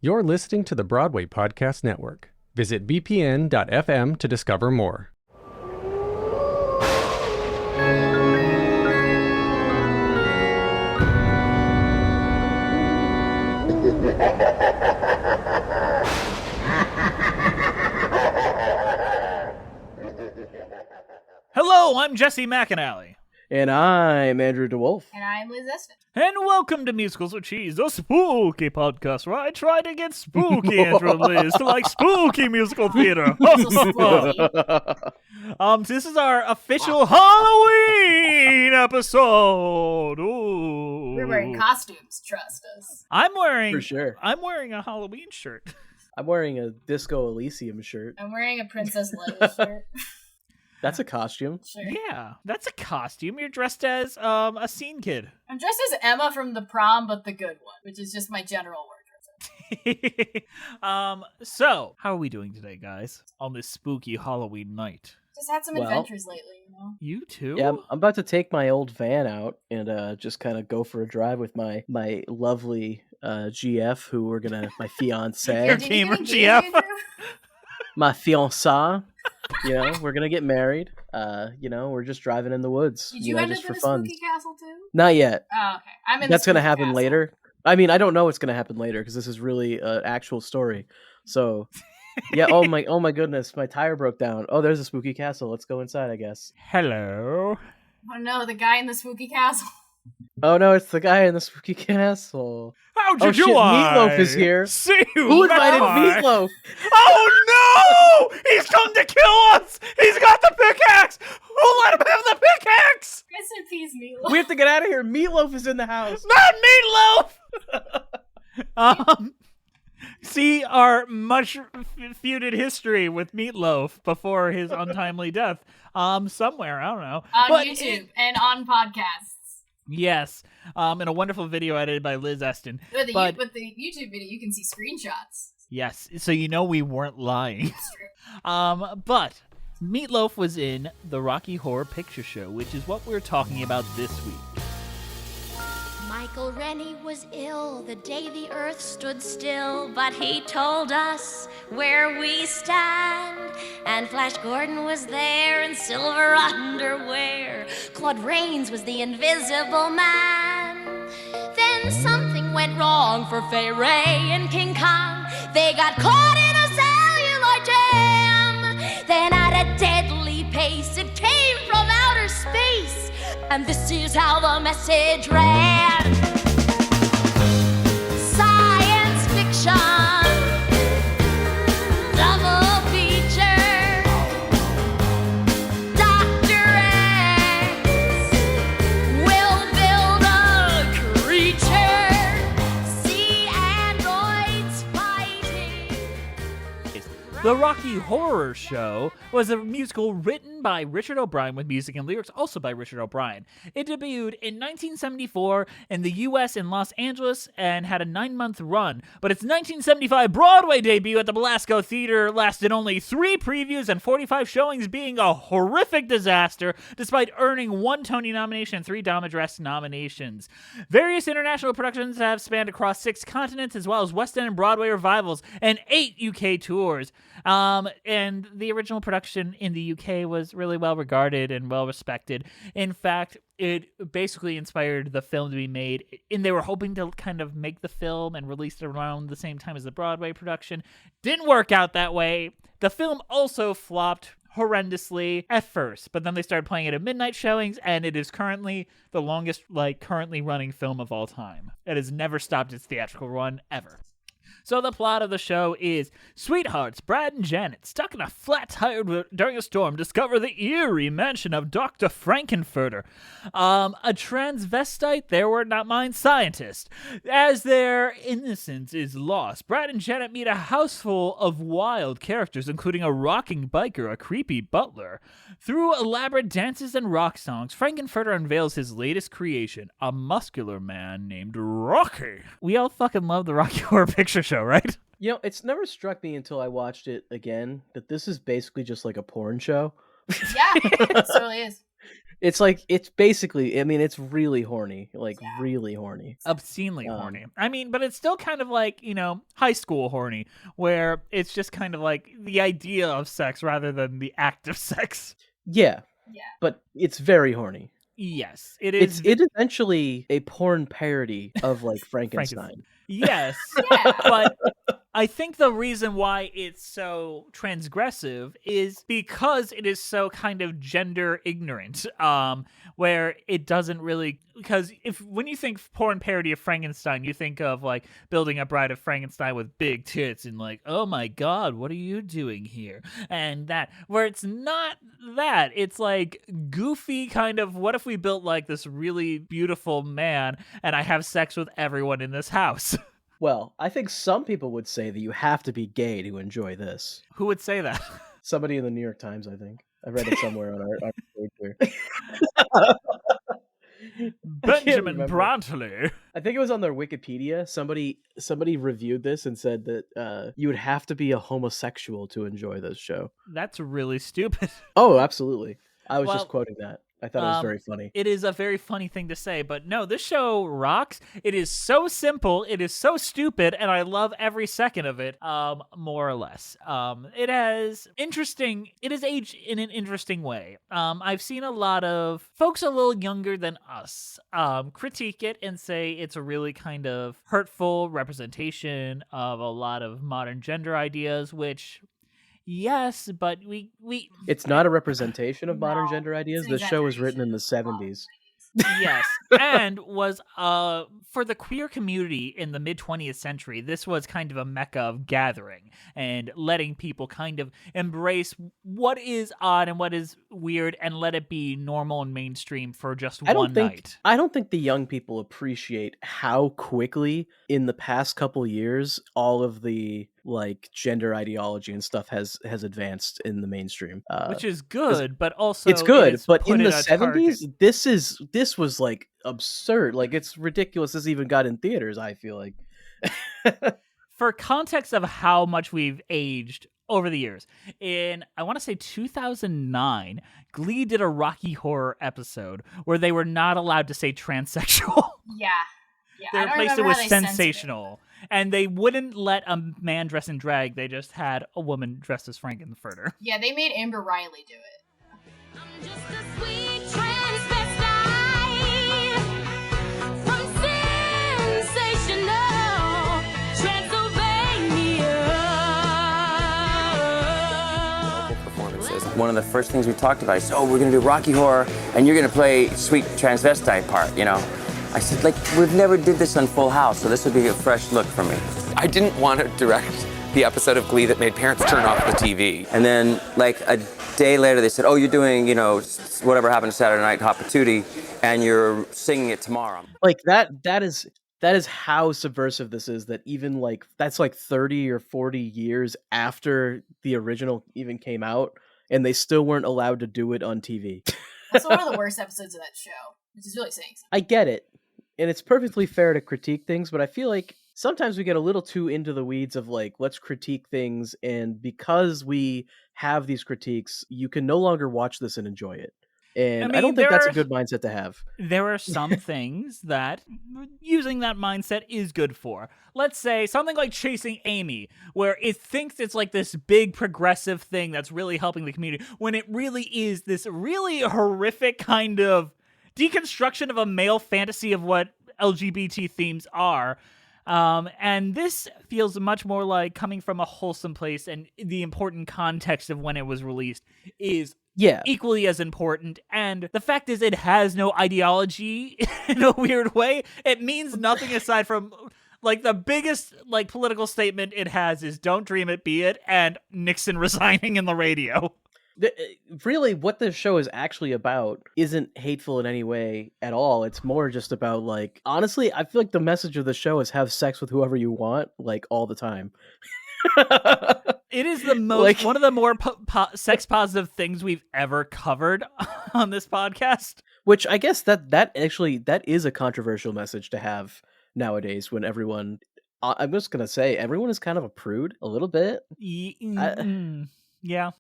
You're listening to the Broadway Podcast Network. Visit bpn.fm to discover more. Hello, I'm Jesse McAnally. And I'm Andrew DeWolf. And I'm Liz Eston. And welcome to Musicals with Cheese, a spooky podcast where I try to get spooky, Andrew and Liz, to like spooky musical theater. This is our official Halloween episode. Ooh. We're wearing costumes, trust us. For sure. I'm wearing a Halloween shirt. I'm wearing a Disco Elysium shirt. I'm wearing a Princess Leia shirt. That's a costume. Sure. Yeah, that's a costume. You're dressed as a scene kid. I'm dressed as Emma from the prom, but the good one, which is just my general wardrobe. So, how are we doing today, guys? On this spooky Halloween night? Just had some adventures lately, you know? You too? Yeah, I'm about to take my old van out and just kind of go for a drive with my lovely GF, who we're gonna, my fiance. Your gamer GF. My fiancée. You know, we're gonna get married. We're just driving in the woods. Did you end just up in for a fun. spooky castle too? Not yet. Oh, okay. I'm in. That's the gonna spooky happen castle. later. I mean, I don't know what's gonna happen later because this is really an actual story. So, yeah. Oh my goodness, my tire broke down. Oh, there's a spooky castle. Let's go inside, I guess. Hello. Oh no, the guy in the spooky castle. Oh no, it's the guy in the spooky castle. How did shit, Meatloaf is here. See Who invited Meatloaf? Meatloaf? Oh no! He's come to kill us! He's got the pickaxe! Who let him have the pickaxe? Rest in peace, Meatloaf. We have to get out of here. Meatloaf is in the house. Not Meatloaf! See our much feuded history with Meatloaf before his untimely death. Somewhere, I don't know. On YouTube and on podcasts. Yes, in a wonderful video edited by Liz Eston. With the YouTube video, you can see screenshots. Yes, so you know we weren't lying. It's true. But Meatloaf was in the Rocky Horror Picture Show, which is what we're talking about this week. Michael Rennie was ill the day the earth stood still, but he told us where we stand. And Flash Gordon was there in silver underwear. Claude Rains was the invisible man. Then something went wrong for Fay Ray and King Kong. They got caught in a celluloid jam. Then at a deadly pace, it came from outer space. And this is how the message ran. Science fiction, double feature. Dr. X will build a creature. See androids fighting. The Rocky Horror Show was a musical written by Richard O'Brien with music and lyrics also by Richard O'Brien. It debuted in 1974 in the U.S. in Los Angeles and had a 9-month run, but its 1975 Broadway debut at the Belasco Theater lasted only 3 previews and 45 showings, being a horrific disaster despite earning 1 Tony nomination and 3 Dama Dress nominations. Various international productions have spanned across 6 continents, as well as West End and Broadway revivals and 8 UK tours. And the original production in the UK was really well regarded and well respected. In fact, it basically inspired the film to be made, and they were hoping to kind of make the film and release it around the same time as the Broadway production. Didn't work out that way. The film also flopped horrendously at first, but then they started playing it at midnight showings, and it is currently the longest, currently running film of all time. It has never stopped its theatrical run, ever. So the plot of the show is sweethearts Brad and Janet, stuck in a flat tire during a storm, discover the eerie mansion of Dr. Frankenfurter, a transvestite, their word not mine, scientist. As their innocence is lost, Brad and Janet meet a house full of wild characters, including a rocking biker, a creepy butler. Through elaborate dances and rock songs, Frankenfurter unveils his latest creation, a muscular man named Rocky. We all fucking love the Rocky Horror Picture Show, right? You know, it's never struck me until I watched it again that this is basically just like a porn show. Yeah, it totally is. It's like, it's basically, I mean, it's really horny, like really horny. Obscenely horny. I mean, but it's still kind of like, high school horny, where it's just kind of like the idea of sex rather than the act of sex. Yeah. Yeah. But it's very horny. Yes, it is. It's essentially a porn parody of like Frankenstein. Yes, Yeah. but I think the reason why it's so transgressive is because it is so kind of gender ignorant, where it doesn't really, because when you think porn parody of Frankenstein, you think of like Building a Bride of Frankenstein with big tits and like, oh my god, what are you doing here? And that, where it's not that, it's like goofy kind of, what if we built like this really beautiful man and I have sex with everyone in this house? Well, I think some people would say that you have to be gay to enjoy this. Who would say that? Somebody in the New York Times, I think. I read it somewhere on our page here. Benjamin Brantley. I think it was on their Wikipedia. Somebody reviewed this and said that you would have to be a homosexual to enjoy this show. That's really stupid. Oh, absolutely. I was Well, just quoting that. I thought it was very funny. It is a very funny thing to say, but no, this show rocks. It is so simple, it is so stupid, and I love every second of it, more or less. It is aged in an interesting way. I've seen a lot of folks a little younger than us critique it and say it's a really kind of hurtful representation of a lot of modern gender ideas, which... Yes, but we It's not a representation of modern No, gender ideas. it's an This show was written in the 70s. yes, and was for the queer community in the mid 20th century. This was kind of a mecca of gathering and letting people kind of embrace what is odd and what is weird and let it be normal and mainstream for just one night. I don't think the young people appreciate how quickly in the past couple years all of the like gender ideology and stuff has advanced in the mainstream, Which is good, but also it's good. But put in the a target. 70s, this was like absurd. Like, it's ridiculous this even got in theaters, I feel like. For context of how much we've aged over the years, in, I want to say 2009, Glee did a Rocky Horror episode where they were not allowed to say transsexual. Yeah. They I don't replaced it remember with how they censored sensational. And they wouldn't let a man dress in drag. They just had a woman dressed as Frankenfurter. Yeah, they made Amber Riley do it. I'm just a sweet transvestite from sensational Transylvania. Performances. One of the first things we talked about is, we're going to do Rocky Horror, and you're going to play sweet transvestite part, I said, we've never did this on Full House, so this would be a fresh look for me. I didn't want to direct the episode of Glee that made parents turn off the TV. And then, a day later, they said, you're doing, Whatever Happened Saturday Night, Hot Patootie, and you're singing it tomorrow. Like, that is how subversive this is, that even, that's 30 or 40 years after the original even came out, and they still weren't allowed to do it on TV. That's one of the worst episodes of that show, which is really saying something. I get it. And it's perfectly fair to critique things, but I feel like sometimes we get a little too into the weeds of let's critique things, and because we have these critiques, you can no longer watch this and enjoy it. And I don't think that's a good mindset to have. There are some things that using that mindset is good for. Let's say something like Chasing Amy, where it thinks it's this big progressive thing that's really helping the community, when it really is this really horrific kind of deconstruction of a male fantasy of what LGBT themes are. And this feels much more like coming from a wholesome place, and the important context of when it was released is equally as important. And the fact is, it has no ideology in a weird way. It means nothing aside from the biggest political statement it has is "Don't dream it, be it," and Nixon resigning in the radio. Really, what this show is actually about isn't hateful in any way at all. It's more just about, honestly, I feel like the message of the show is have sex with whoever you want, all the time. It is the most, one of the more sex positive things we've ever covered on this podcast. Which I guess that is a controversial message to have nowadays, when everyone, I'm just going to say, everyone is kind of a prude a little bit. Yeah,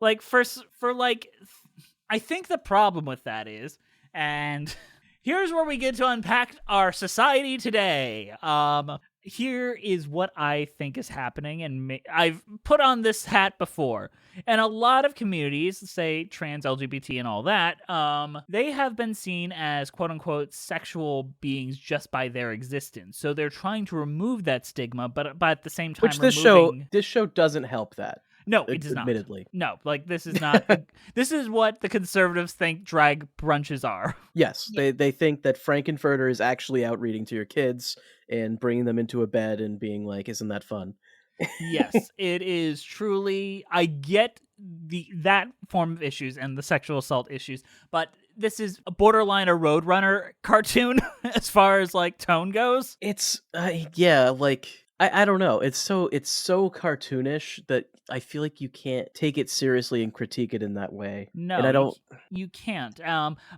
I think the problem with that is, and here's where we get to unpack our society today. Here is what I think is happening, and I've put on this hat before. And a lot of communities, say trans, LGBT, and all that, they have been seen as quote-unquote sexual beings just by their existence. So they're trying to remove that stigma, but at the same time, Which this show doesn't help that. No, it does not. Admittedly. No, like this is not. This is what the conservatives think drag brunches are. Yes, they think that Frankenfurter is actually out reading to your kids and bringing them into a bed and being like, "Isn't that fun?" Yes, it is truly. I get that form of issues and the sexual assault issues, but this is a borderline a Roadrunner cartoon as far as like tone goes. It's yeah, like I don't know. It's so cartoonish that I feel like you can't take it seriously and critique it in that way. No, and I don't. You can't.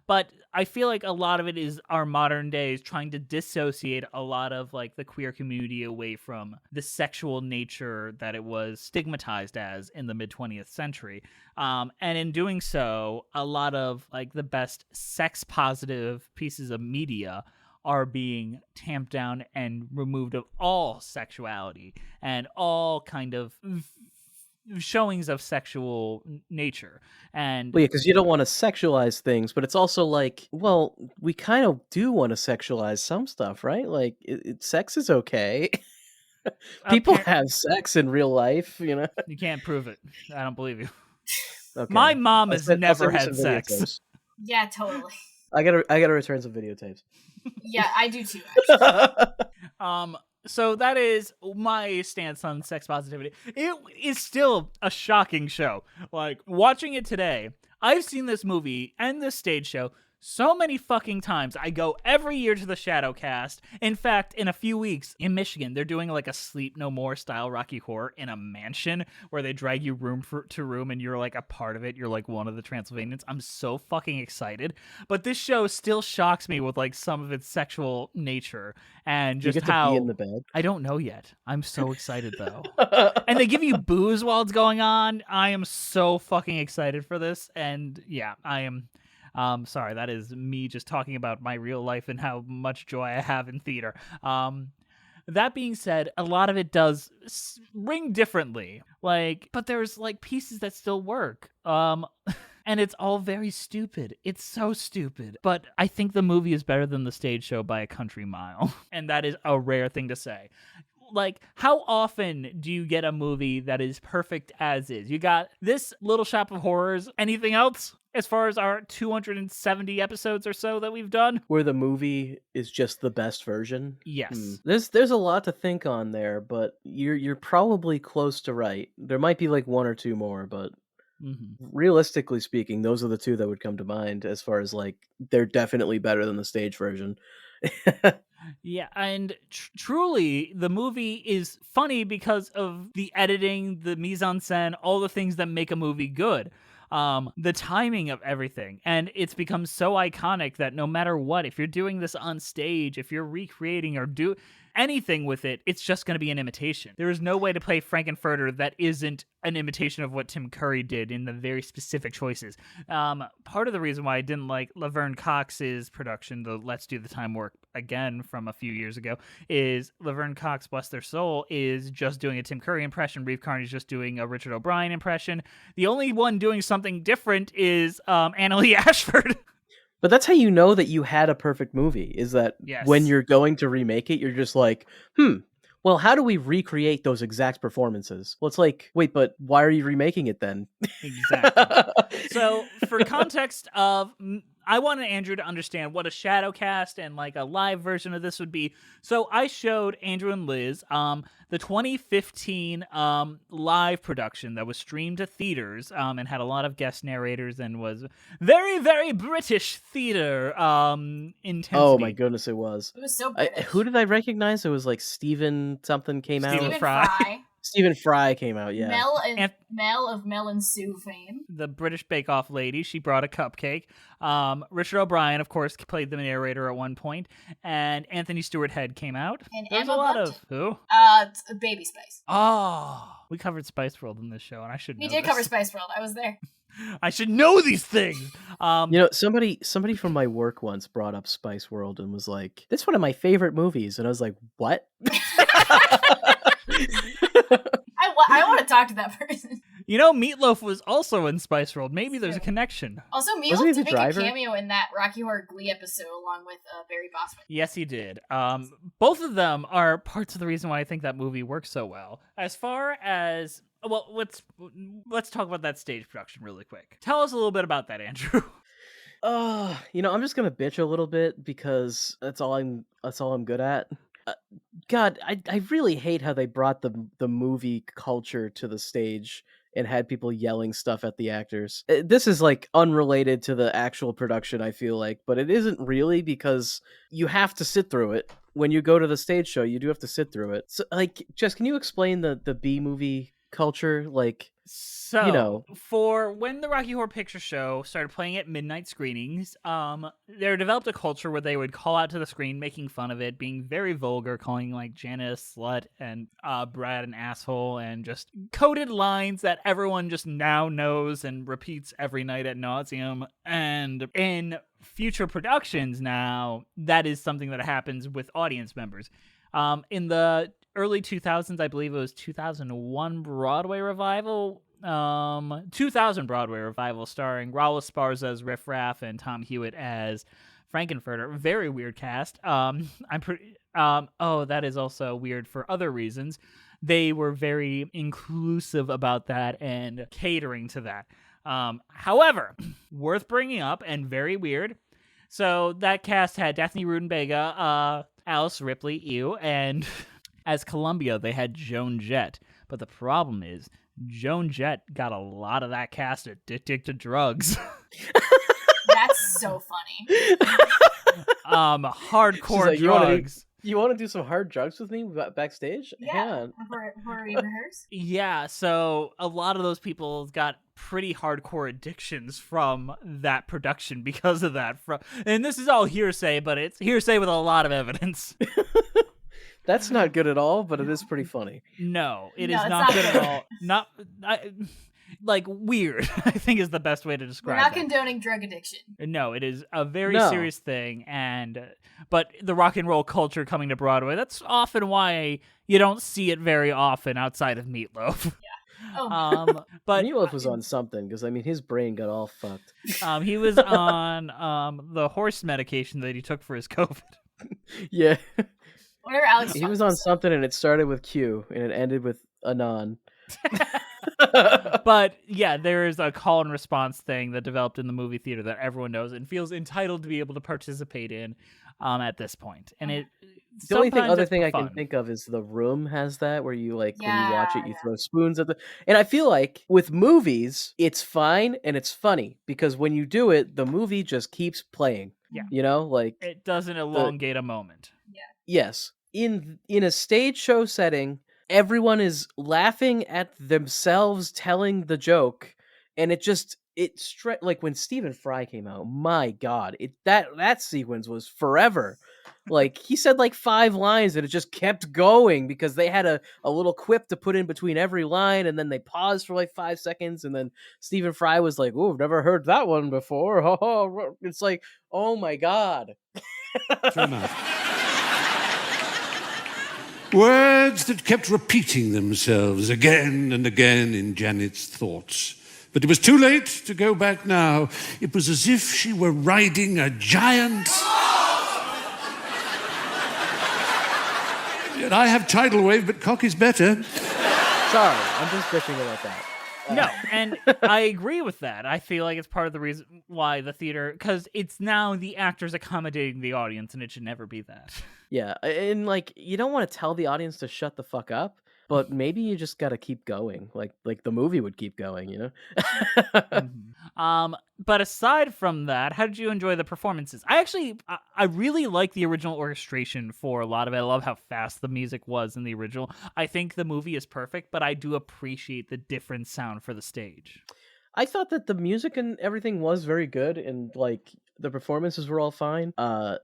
But I feel like a lot of it is our modern days trying to dissociate a lot of like the queer community away from the sexual nature that it was stigmatized as in the mid 20th century. And in doing so, a lot of like the best sex positive pieces of media are being tamped down and removed of all sexuality and all kind of showings of sexual nature. And Well, yeah, because you don't want to sexualize things, but it's also like, well, we kind of do want to sexualize some stuff, right? Like, sex is okay. People have sex in real life, you know. You can't prove it. I don't believe you. Okay. My mom has never I'll had send you some sex. videotapes. Yeah, totally. I gotta return some videotapes. Yeah, I do too, actually. So that is my stance on sex positivity. It is still a shocking show. Like, watching it today, I've seen this movie and this stage show so many fucking times. I go every year to the Shadowcast. In fact, in a few weeks in Michigan, they're doing like a Sleep No More style Rocky Horror in a mansion where they drag you room to room and you're like a part of it. You're like one of the Transylvanians. I'm so fucking excited. But this show still shocks me with like some of its sexual nature and just you get to how be in the bed. I don't know yet. I'm so excited though. And they give you booze while it's going on. I am so fucking excited for this. And yeah, I am. Sorry, that is me just talking about my real life and how much joy I have in theater. That being said, a lot of it does ring differently. Like, but there's like pieces that still work. And it's all very stupid. It's so stupid. But I think the movie is better than the stage show by a country mile. And that is a rare thing to say. Like, how often do you get a movie that is perfect as is? You got this Little Shop of Horrors. Anything else as far as our 270 episodes or so that we've done? Where the movie is just the best version? Yes. There's a lot to think on there, but you're probably close to right. There might be like one or two more, but realistically speaking, those are the two that would come to mind as far as like they're definitely better than the stage version. Yeah, and truly, the movie is funny because of the editing, the mise-en-scène, all the things that make a movie good. The timing of everything. And it's become so iconic that no matter what, if you're doing this on stage, if you're recreating or do anything with it, it's just going to be an imitation. There is no way to play Frankenfurter that isn't an imitation of what Tim Curry did in the very specific choices. Part of the reason why I didn't like Laverne Cox's production, the Let's Do the Time Work Again from a few years ago, is Laverne Cox, bless their soul, is just doing a Tim Curry impression. Reeve Carney's just doing a Richard O'Brien impression. The only one doing something different is Annalie Ashford. But that's how you know that you had a perfect movie, is that Yes. when you're going to remake it, you're just like, well, how do we recreate those exact performances? Well, it's like, wait, but why are you remaking it then? Exactly. So, for context of, I wanted Andrew to understand what a Shadowcast and like a live version of this would be. So I showed Andrew and Liz the 2015 live production that was streamed to theaters and had a lot of guest narrators and was very, very British theater intensity. Oh my goodness, it was. It was so British. Who did I recognize? It was like Stephen something came out. Stephen Fry. Stephen Fry came out, yeah. Mel of Mel and Sue fame. The British Bake Off lady. She brought a cupcake. Richard O'Brien, of course, played the narrator at one point. And Anthony Stewart Head came out. And There's Emma a lot Bunt. of... Who? Baby Spice. Oh, We covered Spice World in this show, and I should know We did this. cover Spice World. I was there. I should know these things. Somebody from my work once brought up Spice World and was like, "That's one of my favorite movies," and I was like, "What?" I want to talk to that person. Meatloaf was also in Spice World. Maybe there's a connection. Also, Wasn't he Meatloaf the did make driver? a cameo in that Rocky Horror Glee episode along with Barry Bosman. Yes, he did. Both of them are parts of the reason why I think that movie works so well. As far as let's talk about that stage production really quick. Tell us a little bit about that, Andrew. I'm just gonna bitch a little bit because that's all I'm good at. God, I really hate how they brought the movie culture to the stage and had people yelling stuff at the actors. This is like unrelated to the actual production, I feel like, but it isn't really because you have to sit through it. When you go to the stage show, you do have to sit through it. So, like, Jess, can you explain the B movie culture? Like, So, for when the Rocky Horror Picture Show started playing at midnight screenings, there developed a culture where they would call out to the screen, making fun of it, being very vulgar, calling like Janice slut and Brad an asshole, and just coded lines that everyone just now knows and repeats every night ad nauseum. And in future productions now, that is something that happens with audience members. In the early 2000s, I believe it was 2001 Broadway revival, 2000 Broadway revival starring Raul Esparza as Riff Raff and Tom Hewitt as Frankenfurter. Very weird cast. That is also weird for other reasons. They were very inclusive about that and catering to that. However, worth bringing up and very weird. So that cast had Daphne Rudin-Bega, Alice Ripley, and as Columbia, they had Joan Jett. But the problem is, Joan Jett got a lot of that cast addicted to drugs. That's so funny. Hardcore like, drugs. You want to do some hard drugs with me backstage? Yeah, before we rehearse. Yeah, so a lot of those people got pretty hardcore addictions from that production because of that. And this is all hearsay, but it's hearsay with a lot of evidence. That's not good at all, but it is pretty funny. No, it is it's not good at all. Weird, I think is the best way to describe it. We're not condoning drug addiction. No, it is a very serious thing, but the rock and roll culture coming to Broadway, that's often why you don't see it very often outside of Meatloaf. Yeah. Oh. But Meatloaf was on something, because, his brain got all fucked. He was on the horse medication that he took for his COVID. Yeah. Whatever Alex He was on something, and it started with Q, and it ended with Anon. But yeah, there is a call and response thing that developed in the movie theater that everyone knows and feels entitled to be able to participate in at this point. And the only other thing I can think of is The Room has that, where you when you watch it, you throw spoons at and I feel like with movies, it's fine and it's funny because when you do it, the movie just keeps playing. Yeah. It doesn't elongate a moment. Yeah. Yes. In a stage show setting, everyone is laughing at themselves telling the joke, and like when Stephen Fry came out, my God, that sequence was forever. Like he said like 5 lines and it just kept going because they had a little quip to put in between every line, and then they paused for like 5 seconds, and then Stephen Fry was like, "Oh, I've never heard that one before." It's like, oh my God. Words that kept repeating themselves again and again in Janet's thoughts. But it was too late to go back now. It was as if she were riding a giant... Yet I have tidal wave, but cock is better. Sorry, I'm just bitching about that. No, and I agree with that. I feel like it's part of the reason why the theater, because it's now the actors accommodating the audience, and it should never be that. Yeah, and you don't want to tell the audience to shut the fuck up, but maybe you just got to keep going, like the movie would keep going, But aside from that, how did you enjoy the performances? I really like the original orchestration for a lot of it. I love how fast the music was in the original. I think the movie is perfect, but I do appreciate the different sound for the stage. I thought that the music and everything was very good, and The performances were all fine.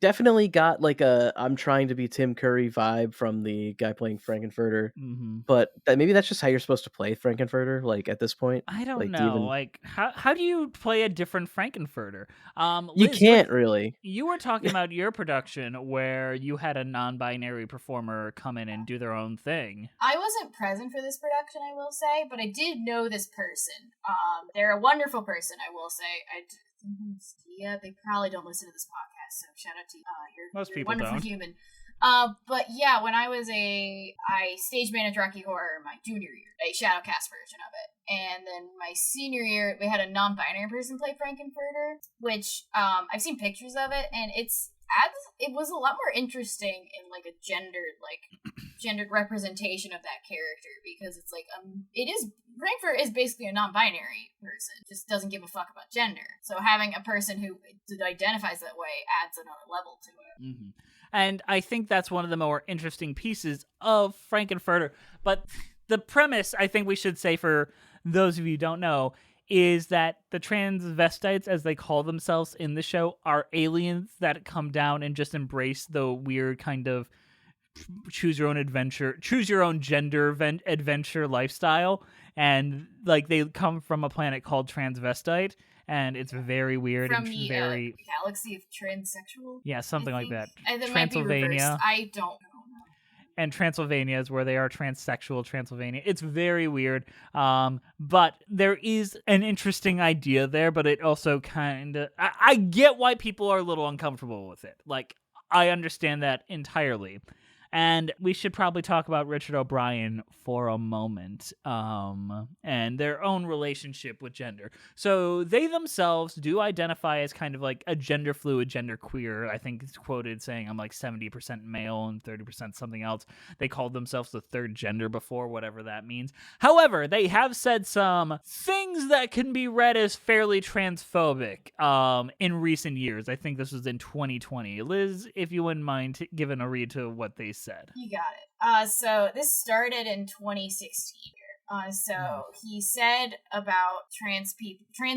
Definitely got like a I'm trying to be Tim Curry vibe from the guy playing Frankenfurter. Mm-hmm. But maybe that's just how you're supposed to play Frankenfurter, like at this point. I don't like, know. Like, how do you play a different Frankenfurter? You Liz, can't really. You were talking about your production where you had a non-binary performer come in and do their own thing. I wasn't present for this production, I will say, but I did know this person. They're a wonderful person, I will say. Yeah, they probably don't listen to this podcast, so shout out to you. Most you're people a wonderful don't. human. But yeah, when I stage managed Rocky Horror my junior year, a shadowcast version of it, and then my senior year we had a non-binary person play Frankenfurter, which I've seen pictures of it, and it was a lot more interesting in like a gendered representation of that character, because it's like Frankfurt is basically a non-binary person, just doesn't give a fuck about gender. So having a person who identifies that way adds another level to it. Mm-hmm. And I think that's one of the more interesting pieces of Frankenfurter. But the premise, I think we should say for those of you who don't know, is that the transvestites, as they call themselves in the show, are aliens that come down and just embrace the weird kind of choose your own gender adventure lifestyle. And like they come from a planet called Transvestite, and it's very weird from and the very galaxy of transsexual. Yeah, something like that. And that Transylvania. might be reversed. I don't know. And Transylvania is where they are transsexual. Transylvania. It's very weird. But there is an interesting idea there. But it also kind of I get why people are a little uncomfortable with it. Like I understand that entirely. And we should probably talk about Richard O'Brien for a moment, and their own relationship with gender. So they themselves do identify as kind of like a gender fluid, gender queer. I think it's quoted saying I'm like 70% male and 30% something else. They called themselves the third gender before, whatever that means. However, they have said some things that can be read as fairly transphobic in recent years. I think this was in 2020. Liz, if you wouldn't mind giving a read to what they said. You got it. So this started in 2016. So he said about trans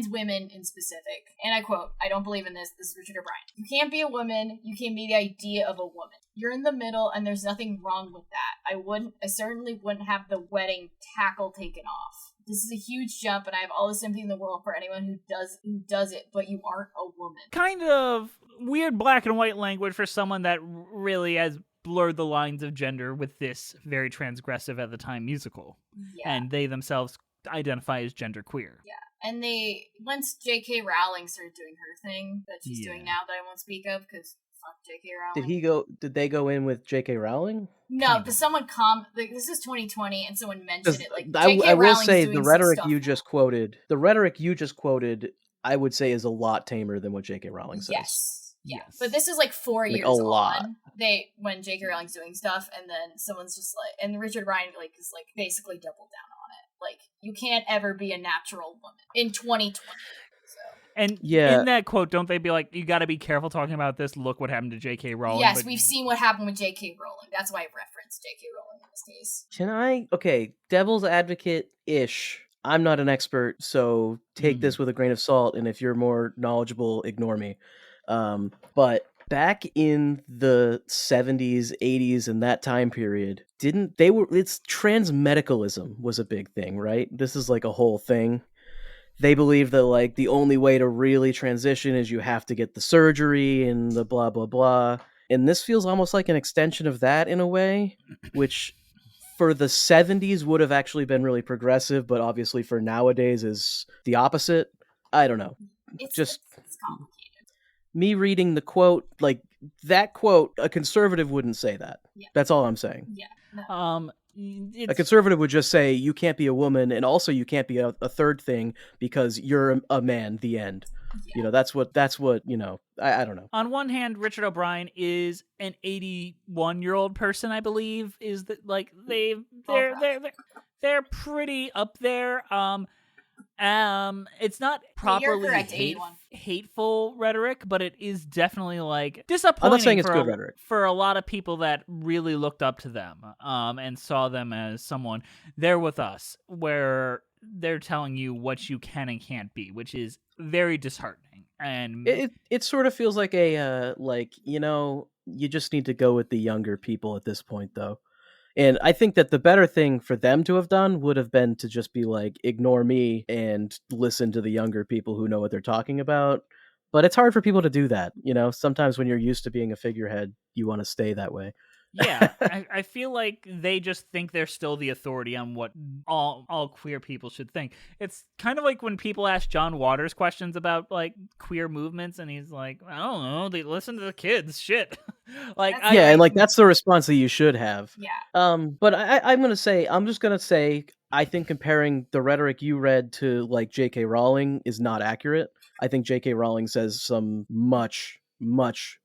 women in specific, and I quote, I don't believe in this is Richard O'Brien. You can't be a woman, you can't be the idea of a woman. You're in the middle and there's nothing wrong with that. I certainly wouldn't have the wedding tackle taken off. This is a huge jump, and I have all the sympathy in the world for anyone who does it, but you aren't a woman. Kind of weird black and white language for someone that really has blurred the lines of gender with this very transgressive at the time musical. Yeah. And they themselves identify as genderqueer. Yeah. And once J.K. Rowling started doing her thing that she's doing now that I won't speak of because fuck J.K. Rowling. Did they go in with J.K. Rowling? No, because someone this is 2020 and someone mentioned it. Like I will say the rhetoric you just quoted, I would say is a lot tamer than what J.K. Rowling says. Yes. But this is like 4 years a lot. on. When J.K. Rowling's doing stuff, and then someone's just like, and Richard Ryan is basically doubled down on it. Like, you can't ever be a natural woman in 2020. And in that quote, don't they be like, you got to be careful talking about this? Look what happened to J.K. Rowling. Yes, we've seen what happened with J.K. Rowling. That's why I referenced J.K. Rowling in this case. Devil's advocate-ish. I'm not an expert, so take this with a grain of salt, and if you're more knowledgeable, ignore me. But back in the 70s, 80s, and that time period, it's transmedicalism was a big thing, right? This is like a whole thing. They believe that like the only way to really transition is you have to get the surgery and the blah, blah, blah. And this feels almost like an extension of that in a way, which for the 70s would have actually been really progressive, but obviously for nowadays is the opposite. I don't know. It's complicated. Me reading the quote, like that quote, a conservative wouldn't say that. Yeah. That's all I'm saying. Yeah. No. A conservative would just say you can't be a woman, and also you can't be a third thing because you're a man. The end. Yeah. You know, that's what you know. I don't know. On one hand, Richard O'Brien is an 81-year-old person, I believe. Is that like they're pretty up there. It's not properly hateful rhetoric, but it is definitely like disappointing. I'm not saying it's good rhetoric for a lot of people that really looked up to them, and saw them as someone. They're with us, where they're telling you what you can and can't be, which is very disheartening. And it sort of feels like a you just need to go with the younger people at this point, though. And I think that the better thing for them to have done would have been to just be like, ignore me and listen to the younger people who know what they're talking about. But it's hard for people to do that. Sometimes when you're used to being a figurehead, you want to stay that way. Yeah, I feel like they just think they're still the authority on what all queer people should think. It's kind of like when people ask John Waters questions about like queer movements, and he's like, I don't know, they listen to the kids, shit. And that's the response that you should have. Yeah. But I'm just gonna say, I think comparing the rhetoric you read to like J.K. Rowling is not accurate. I think J.K. Rowling says some much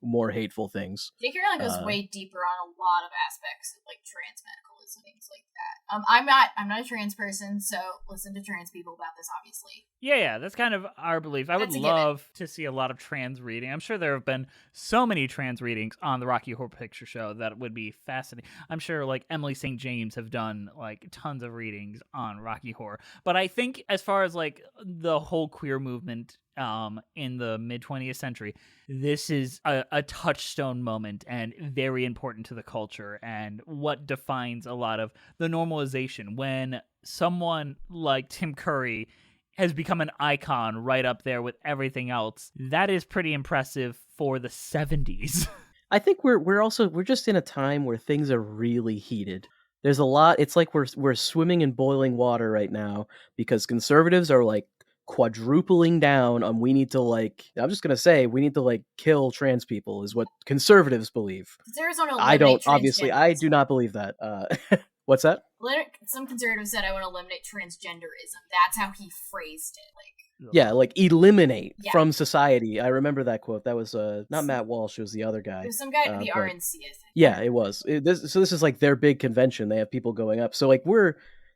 more hateful things. J.K. Rowling goes way deeper on a lot of aspects of like trans medicalism, things like that. I'm not a trans person, so listen to trans people about this, obviously. Yeah, that's kind of our belief. I would love to see a lot of trans reading. I'm sure there have been so many trans readings on the Rocky Horror Picture Show that would be fascinating. I'm sure like Emily St. James have done like tons of readings on Rocky Horror. But I think as far as like the whole queer movement in the mid 20th century, this is a touchstone moment and very important to the culture and what defines a lot of the normalization when someone like Tim Curry has become an icon right up there with everything else. That is pretty impressive for the 70s. I think we're just in a time where things are really heated. There's a lot. It's like we're swimming in boiling water right now because conservatives are like quadrupling down on we need to kill trans people is what conservatives believe. I do not believe that. What's that? Some conservatives said I want to eliminate transgenderism. That's how he phrased it. Eliminate from society. I remember that quote. That was not Matt Walsh, it was the other guy. It was some guy at the RNC, I think. Yeah, it was. This is like their big convention. They have people going up. So like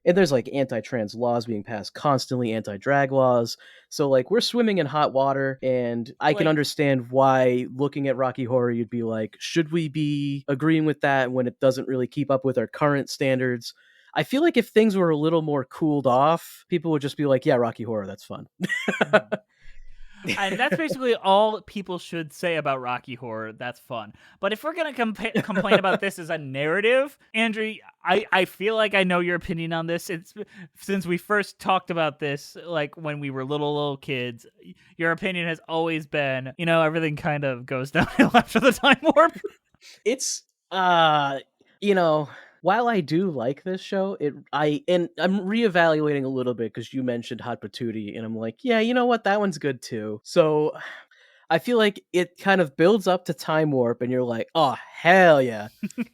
and there's like anti-trans laws being passed constantly, anti-drag laws. So like we're swimming in hot water, and I can understand why looking at Rocky Horror you'd be like, should we be agreeing with that when it doesn't really keep up with our current standards? I feel like if things were a little more cooled off, people would just be like, yeah, Rocky Horror, that's fun. And that's basically all people should say about Rocky Horror. That's fun. But if we're going to complain about this as a narrative, Andrew, I feel like I know your opinion on this. It's since we first talked about this, like when we were little kids, your opinion has always been, everything kind of goes downhill after the time warp. It's, while I do like this show, I'm reevaluating a little bit because you mentioned Hot Patootie, and I'm like, yeah, you know what, that one's good too. So I feel like it kind of builds up to Time Warp, and you're like, oh hell yeah,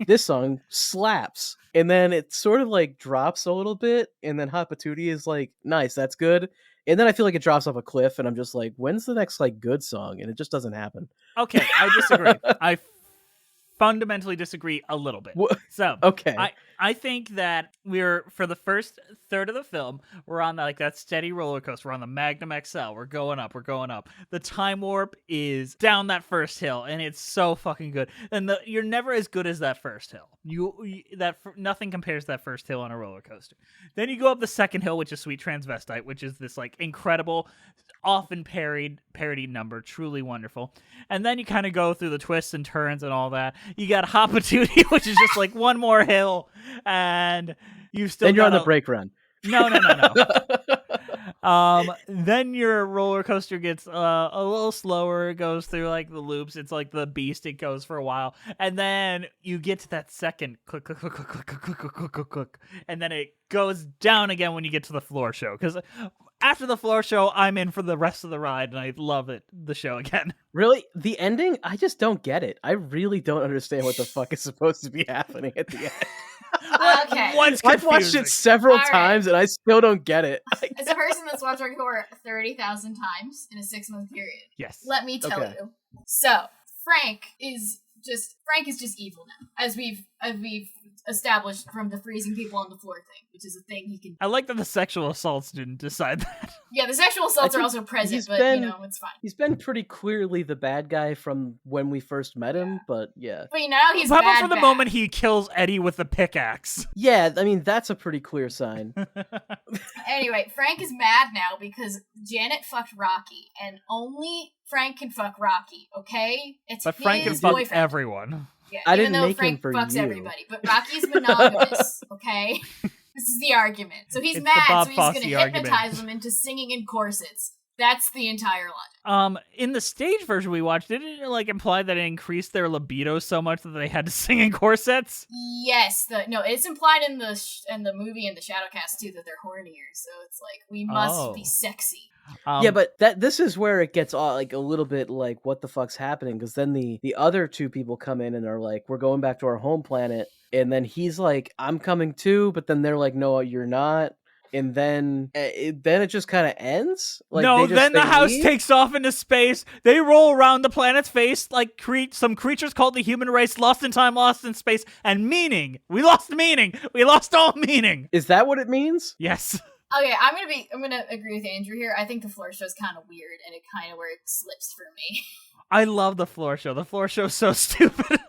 this song slaps, and then it sort of like drops a little bit, and then Hot Patootie is like, nice, that's good. And then I feel like it drops off a cliff, and I'm just like, when's the next like good song? And it just doesn't happen. Okay, I disagree. I fundamentally disagree a little bit. So okay, I think that for the first third of the film, we're on that steady roller coaster. We're on the Magnum XL. We're going up. The Time Warp is down that first hill, and it's so fucking good. And you're never as good as that first hill. Nothing compares to that first hill on a roller coaster. Then you go up the second hill, which is Sweet Transvestite, which is this like incredible, often parodied number, truly wonderful. And then you kind of go through the twists and turns and all that. You got Hot Patootie, which is just like one more hill, and you still. Then you're on the brake run. No. Then your roller coaster gets a little slower. It goes through like the loops. It's like the Beast. It goes for a while, and then you get to that second click, click, click, click, click, click, click, click, click, click, and then it goes down again when you get to the floor show. Because after the floor show, I'm in for the rest of the ride, and I love it. The show again. Really, the ending? I just don't get it. I really don't understand what the fuck is supposed to be happening at the end. Okay. I've watched it several times and I still don't get it. As a person that's watched Rocky Horror 30,000 times in a 6-month period, yes, let me tell you. So Frank is just evil now, as we've established from the freezing people on the floor thing, which is a thing he can. I like that the sexual assaults didn't decide that. Yeah, the sexual assaults are also present, but it's fine. He's been pretty clearly the bad guy from when we first met him, but yeah. But now he's How about from the moment he kills Eddie with the pickaxe? Yeah, I mean, that's a pretty clear sign. Anyway, Frank is mad now because Janet fucked Rocky, and only Frank can fuck Rocky, okay? But Frank can fuck boyfriend. everyone. Yeah, I even didn't though make Frank him for fucks you. everybody. But Rocky's monogamous, okay? This is the argument. So he's It's the mad, Bob so he's going Fosse to argument. hypnotize him into singing in corsets. That's the entire logic. In the stage version we watched, didn't it like imply that it increased their libido so much that they had to sing in corsets? Yes, it's implied in the movie and the Shadowcast too that they're hornier. So it's like we must be sexy. Yeah, but this is where it gets like a little bit like what the fuck's happening, because then the other two people come in and are like, we're going back to our home planet, and then he's like, I'm coming too, but then they're like, no, you're not. And then it just kind of ends. Like, no, then the house leave? takes off into space. They roll around the planet's face like some creatures called the human race, lost in time, lost in space, and meaning. We lost meaning. We lost all meaning. Is that what it means? Yes. Okay, I'm gonna agree with Andrew here. I think the floor show's kind of weird, and it kind of where it slips for me. I love the floor show. The floor show's so stupid.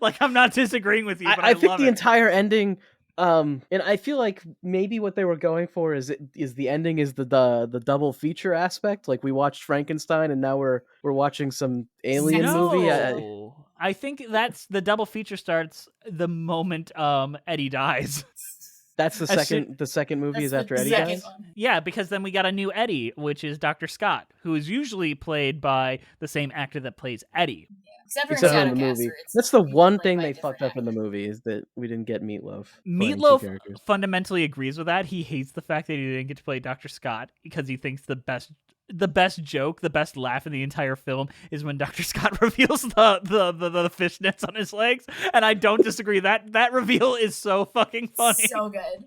Like, I'm not disagreeing with you, but I think love the it. entire ending. And I feel like maybe what they were going for is the ending is the double feature aspect. Like, we watched Frankenstein and now we're watching some alien movie. I think that's the double feature starts the moment Eddie dies. That's the second movie is after Eddie dies? Yeah, because then we got a new Eddie, which is Dr. Scott, who is usually played by the same actor that plays Eddie. Except in the movie. That's the one thing they fucked up in the movie, is that we didn't get Meatloaf. Meatloaf fundamentally agrees with that. He hates the fact that he didn't get to play Dr. Scott because he thinks the best joke, the best laugh in the entire film is when Dr. Scott reveals the fishnets on his legs, and I don't disagree. That reveal is so fucking funny. So good.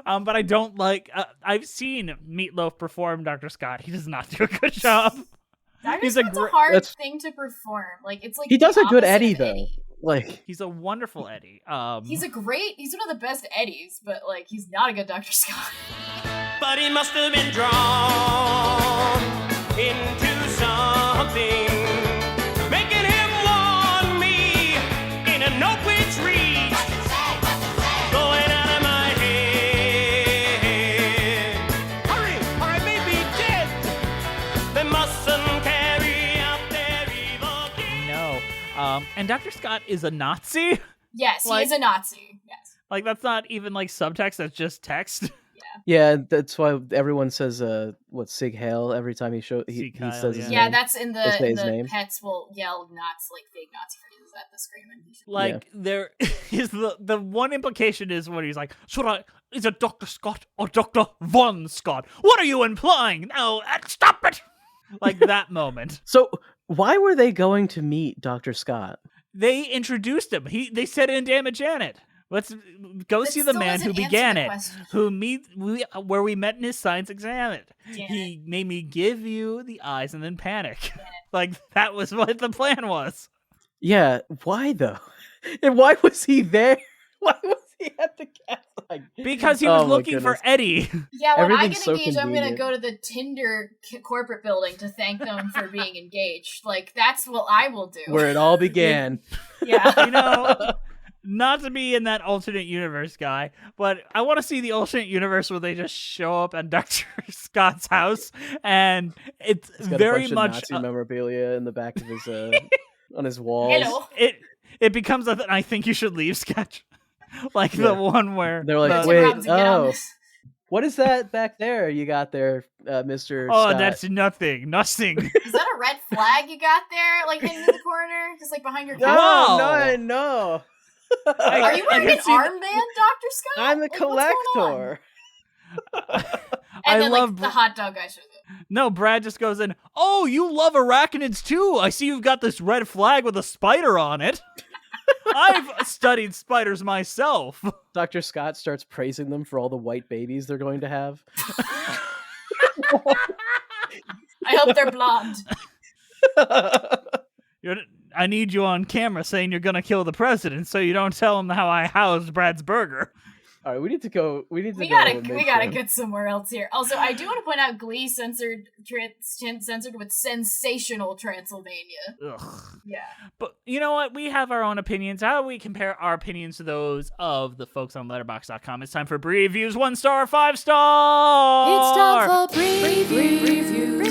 But I don't like. I've seen Meatloaf perform Dr. Scott. He does not do a good job. It's a hard thing to perform. Like, it's like he does a good Eddie though. Eddie. Like, he's a wonderful Eddie. He's one of the best Eddies, but like he's not a good Dr. Scott. But he must have been drawn into something, making him want me in a no which reach, going out of my head. Hurry, or I may be dead. They mustn't carry out their evil deeds. No. And Dr. Scott is a Nazi? Yes, he is a Nazi. Yes. Like, that's not even like subtext, that's just text. yeah, that's why everyone says Sig Heil every time he says his name. Yeah, that's in the name. pets will yell Nazi, like fake Nazi phrases at the screaming. Like, there is the one implication is when he's like, is it Dr. Scott or Dr. Von Scott? What are you implying? No, stop it! Like, that moment. So, why were they going to meet Dr. Scott? They introduced him. They said in Damn Janet. Let's go see the man who began it, where we met in his science exam. He made me give you the eyes and then panic. Like, that was what the plan was. Yeah, why though? And why was he there? Why was he at the castle? Because he was looking for Eddie. Yeah, when I get engaged, I'm going to go to the Tinder corporate building to thank them for being engaged. Like, that's what I will do. Where it all began. Yeah. Not to be in that alternate universe, guy, but I want to see the alternate universe where they just show up at Dr. Scott's house, and it's got very a bunch much of Nazi memorabilia in the back of his on his walls. Hello. It becomes a I think you should leave sketch, like the one where they're like, wait, what is that back there you got there, Mr. Scott? That's nothing. Is that a red flag you got there, like hidden in the corner, just like behind your couch? No. Are you wearing an armband, Dr. Scott? I'm a collector. And then, like, the hot dog guy shows up. No, Brad just goes in, oh, you love arachnids too. I see you've got this red flag with a spider on it. I've studied spiders myself. Dr. Scott starts praising them for all the white babies they're going to have. I hope they're blonde. I need you on camera saying you're going to kill the president so you don't tell him how I housed Brad's burger. All right, we need to go. We gotta get somewhere else here. Also, I do want to point out Glee censored with sensational Transylvania. Ugh. Yeah. But you know what? We have our own opinions. How do we compare our opinions to those of the folks on Letterboxd.com? It's time for reviews. 1 star, 5 star. It's time for previews.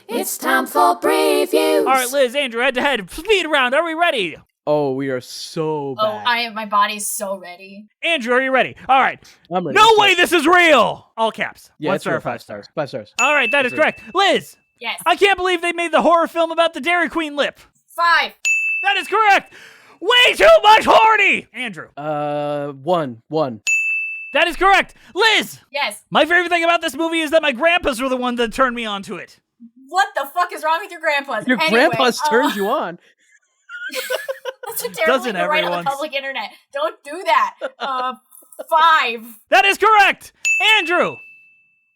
It's time for previews. All right, Liz, Andrew, head to head. Speed round. Are we ready? Oh, we are so bad. My body's so ready. Andrew, are you ready? All right. I'm ready. No way this is real. All caps. Yeah, 1 it's star, real. 5 stars. 5 stars. All right, that is correct. Liz. Yes. I can't believe they made the horror film about the Dairy Queen lip. 5. That is correct. Way too much horny. Andrew. 1. That is correct. Liz. Yes. My favorite thing about this movie is that my grandpas were the one that turned me onto it. What the fuck is wrong with your grandpas? Your grandpa's turned you on. That's a terrible thing to write on the public internet. Don't do that. 5. That is correct. Andrew.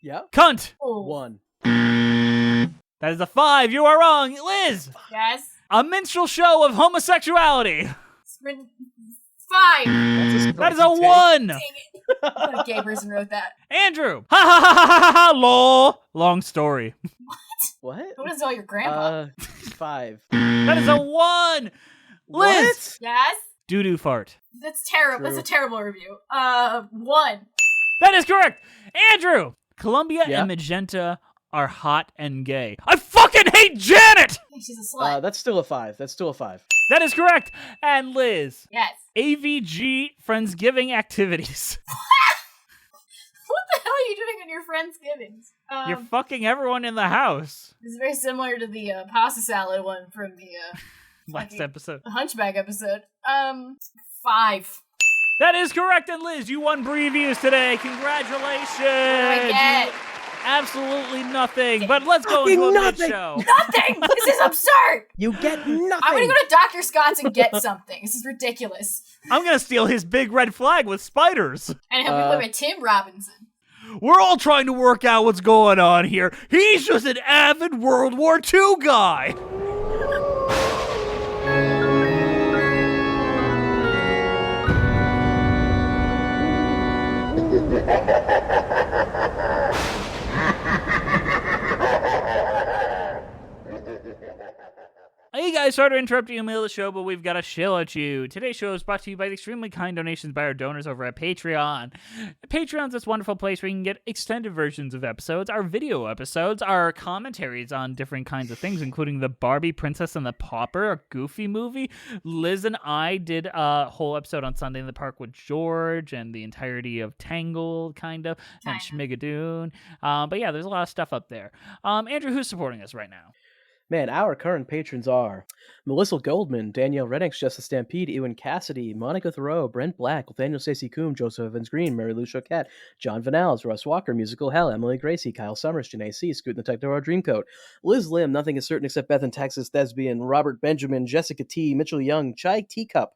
Yeah. Cunt. 1. That is a 5. You are wrong. Liz. Yes. A minstrel show of homosexuality. 5. That is a 1. Dang it. What gay person wrote that? Andrew. Ha ha ha ha ha ha. Lol. Long story. What? Who doesn't know your grandpa? 5. That is a 1. Liz. What? Yes. Doo-doo fart. That's terrible. True. That's a terrible review. 1. That is correct. Andrew. Columbia Yeah? and Magenta are hot and gay. I fucking hate Janet. She's a slut. That's still a 5. That is correct. And Liz. Yes. AVG Friendsgiving activities. What the hell are you doing on your Friendsgivings? You're fucking everyone in the house. This is very similar to the pasta salad one from the Last episode. the Hunchback episode. 5. That is correct. And Liz, you won previews today. Congratulations. What do I get? Absolutely nothing. But let's go into a Nothing. mid-show. Nothing! This is absurd! You get nothing. I'm gonna go to Dr. Scott's and get something. This is ridiculous. I'm going to steal his big red flag with spiders. And I'm gonna play with Tim Robinson. We're all trying to work out what's going on here. He's just an avid World War II guy. Hey guys, sorry to interrupt you in the middle of the show, but we've got a shill at you. Today's show is brought to you by the extremely kind donations by our donors over at Patreon. Patreon's this wonderful place where you can get extended versions of episodes, our video episodes, our commentaries on different kinds of things, including the Barbie Princess and the Pauper, a Goofy movie. Liz and I did a whole episode on Sunday in the Park with George and the entirety of Tangled, kind of, and Schmigadoon. But yeah, there's a lot of stuff up there. Andrew, who's supporting us right now? Man, our current patrons are Melissa Goldman, Danielle Reddings, Justice Stampede, Ewan Cassidy, Monica Thoreau, Brent Black, Nathaniel Stacey Coombe, Joseph Evans Green, Mary Lou Choquette, John Vanals, Russ Walker, Musical Hell, Emily Gracie, Kyle Summers, Janae C., Scoot the Techno Dreamcoat, Liz Lim, Nothing is Certain Except Beth in Texas, Thespian, Robert Benjamin, Jessica T., Mitchell Young, Chai Teacup,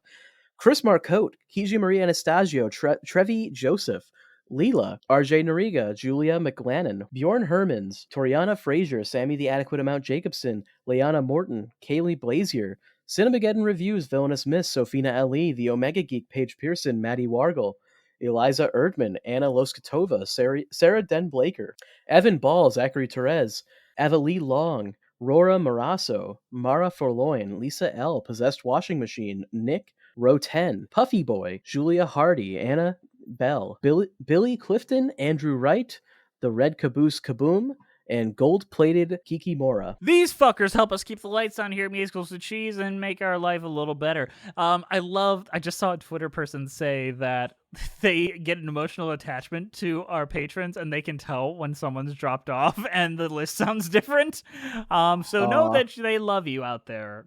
Chris Marcotte, Kiji Marie Anastasio, Trevi Joseph, Leela, RJ Noriga, Julia McGlannon, Bjorn Hermans, Toriana Frazier, Sammy the Adequate Amount Jacobson, Leanna Morton, Kaylee Blazier, Cinemageddon Reviews, Villainous Miss, Sophina Ali, The Omega Geek, Paige Pearson, Maddie Wargle, Eliza Erdman, Anna Loskatova, Sarah Den Blaker, Evan Ball, Zachary Therese, Avalee Long, Rora Marasso, Mara Forloin, Lisa L., Possessed Washing Machine, Nick, Row 10, Puffy Boy, Julia Hardy, Anna Bell, Billy Clifton, Andrew Wright, The Red Caboose Kaboom, and Gold-Plated Kiki Mora. These fuckers help us keep the lights on here at Musicals to Cheese and make our life a little better. I just saw a Twitter person say that they get an emotional attachment to our patrons and they can tell when someone's dropped off and the list sounds different. So know that they love you out there,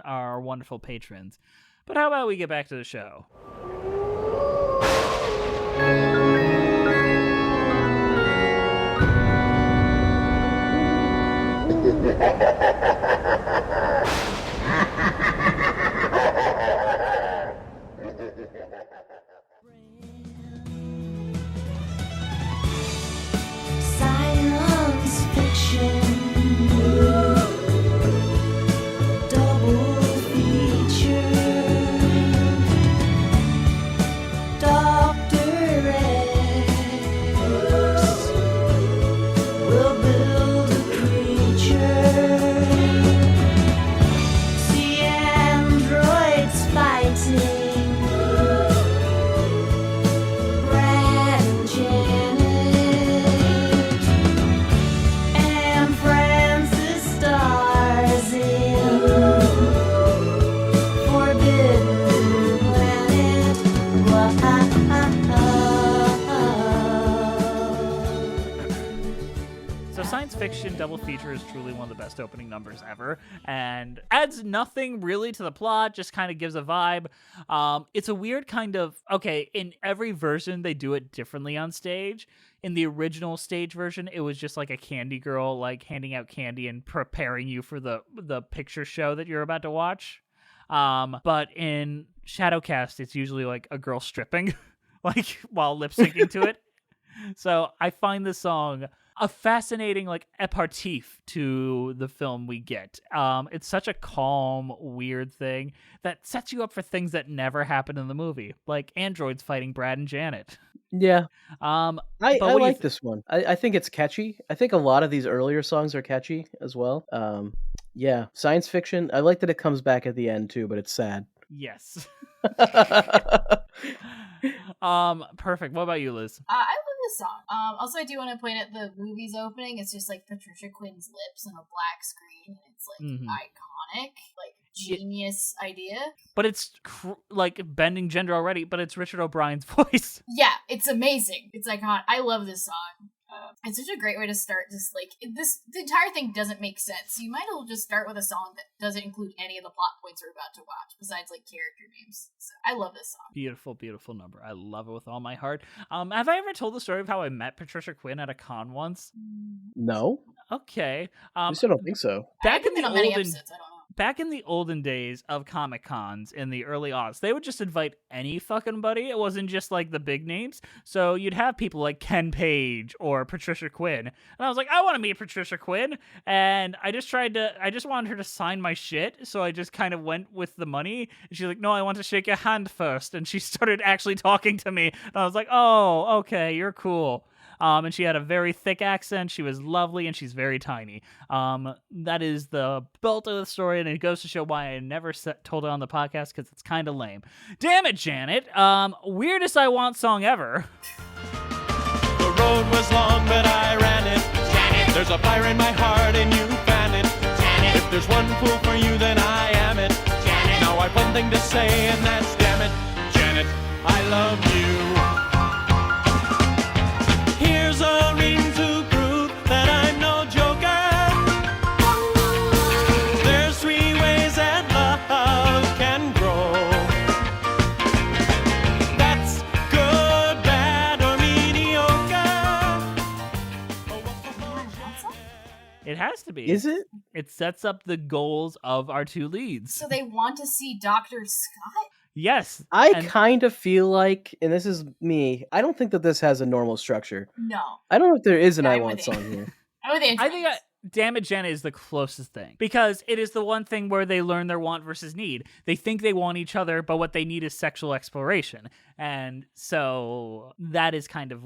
our wonderful patrons. But how about we get back to the show? Science fiction, double feature, science fiction double feature is truly one of the best opening numbers ever, and adds nothing really to the plot, just kind of gives a vibe. It's a weird kind of, okay, in every version they do it differently on stage. In the original stage version, it was just like a candy girl, like handing out candy and preparing you for the picture show that you're about to watch. But in Shadowcast, it's usually like a girl stripping, like while lip syncing to it. So I find this song a fascinating like aperitif to the film we get. It's such a calm, weird thing that sets you up for things that never happen in the movie, like androids fighting Brad and Janet. Yeah. I like this one. I think it's catchy. I think a lot of these earlier songs are catchy as well. Yeah, science fiction. I like that it comes back at the end too, but it's sad. Yes. Perfect. What about you, Liz? I love this song. Also, I do want to point at the movie's opening. It's just like Patricia Quinn's lips on a black screen. It's like iconic, like genius idea. But it's like bending gender already, but it's Richard O'Brien's voice. Yeah, it's amazing. It's iconic. I love this song. It's such a great way to start. Just like the entire thing doesn't make sense. You might as well just start with a song that doesn't include any of the plot points we're about to watch, besides like character names. So I love this song. Beautiful, beautiful number. I love it with all my heart. Have I ever told the story of how I met Patricia Quinn at a con once? No. Okay. I still don't think so. Back in the on many episodes, I don't know. Back in the olden days of Comic Cons in the early aughts, they would just invite any fucking buddy. It wasn't just like the big names. So you'd have people like Ken Page or Patricia Quinn. And I was like, I want to meet Patricia Quinn. And I just wanted her to sign my shit. So I just kind of went with the money. And she's like, no, I want to shake your hand first. And she started actually talking to me. And I was like, oh, okay, you're cool. And she had a very thick accent. She was lovely, and she's very tiny. That is the belt of the story, and it goes to show why I never told it on the podcast, because it's kind of lame. Damn it, Janet. Weirdest I Want song ever. The road was long, but I ran it. Janet. There's a fire in my heart, and you fan it. Janet. If there's one fool for you, then I am it. Janet. Now I've one thing to say, and that's damn it. Janet, I love you. Here's a reason to prove that I'm no joker. There's 3 ways that love can grow. That's good, bad, or mediocre. It has to be. Is it? It sets up the goals of our 2 leads. So they want to see Dr. Scott? Yes. I kind of feel like, and this is me, I don't think that this has a normal structure. No. I don't know if there is an I Want song here. I think Damn It, Janet is the closest thing, because it is the one thing where they learn their want versus need. They think they want each other, but what they need is sexual exploration. And so that is kind of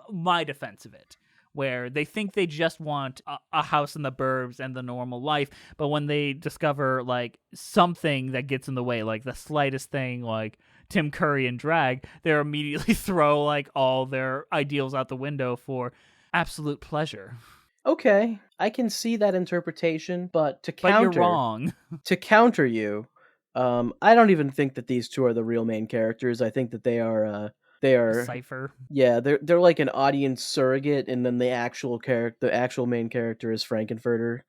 my defense of it, where they think they just want a house in the burbs and the normal life, but when they discover like something that gets in the way, like the slightest thing, like Tim Curry in drag, they immediately throw like all their ideals out the window for absolute pleasure. Okay, I can see that interpretation, but you're wrong. To counter you, I don't even think that these 2 are the real main characters. I think that they are Cypher. Yeah, they're like an audience surrogate, and then the actual main character is Frankenfurter.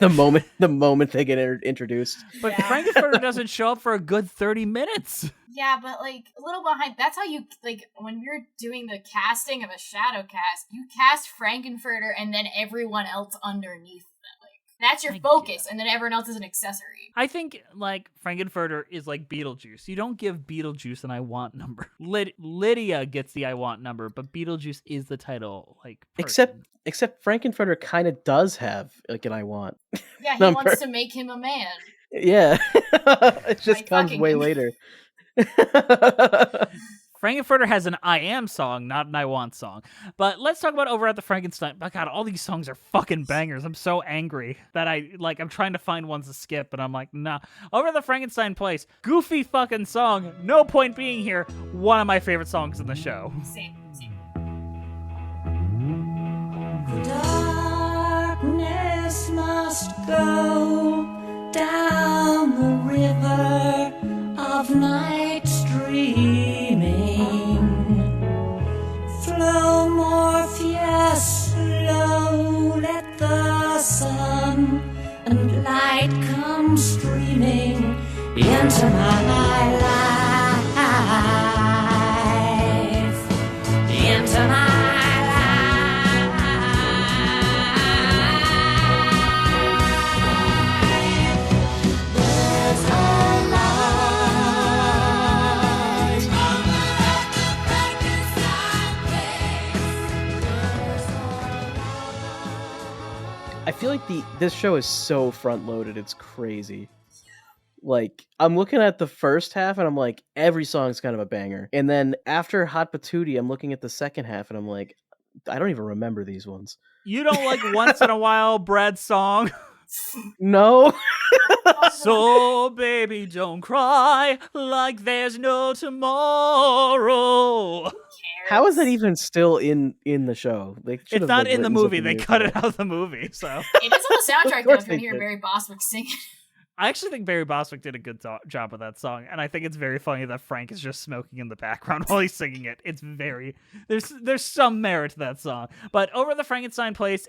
the moment they get introduced. But Frankenfurter doesn't show up for a good 30 minutes. Yeah, but like a little behind. That's how you like when you're doing the casting of a shadow cast, you cast Frankenfurter and then everyone else underneath them. Like that's your focus, and then everyone else is an accessory. I think like Frankenfurter is like Beetlejuice. You don't give Beetlejuice an I Want number. Lydia gets the I Want number, but Beetlejuice is the title. Like person. Except Frankenfurter kind of does have like an I Want. Yeah, he wants to make him a man. Yeah, it just comes way later. Frankenfurter has an I Am song, not an I Want song. But let's talk about Over at the Frankenstein. Oh God, all these songs are fucking bangers. I'm so angry that I'm trying to find ones to skip, but I'm like, nah. Over at the Frankenstein Place, goofy fucking song. No point being here. One of my favorite songs in the show. Same. The darkness must go down the river of night streaming. Flow Morpheus slowly into my life, into my life. There's a light over at the Frankenstein place. There's a light. I feel like this show is so front loaded. It's crazy. Like, I'm looking at the first half and I'm like, every song's kind of a banger. And then after Hot Patootie, I'm looking at the second half and I'm like, I don't even remember these ones. You don't like Once in a While Brad's song? No. So baby, don't cry like there's no tomorrow. How is that even still in the show? They should It's have, not like, in the written movie. something They new cut for it out of the movie. So It is on the soundtrack, though, course if you they hear did. Barry Bostwick singing. I actually think Barry Bostwick did a good job with that song, and I think it's very funny that Frank is just smoking in the background while he's singing it. It's there's some merit to that song. But Over the Frankenstein Place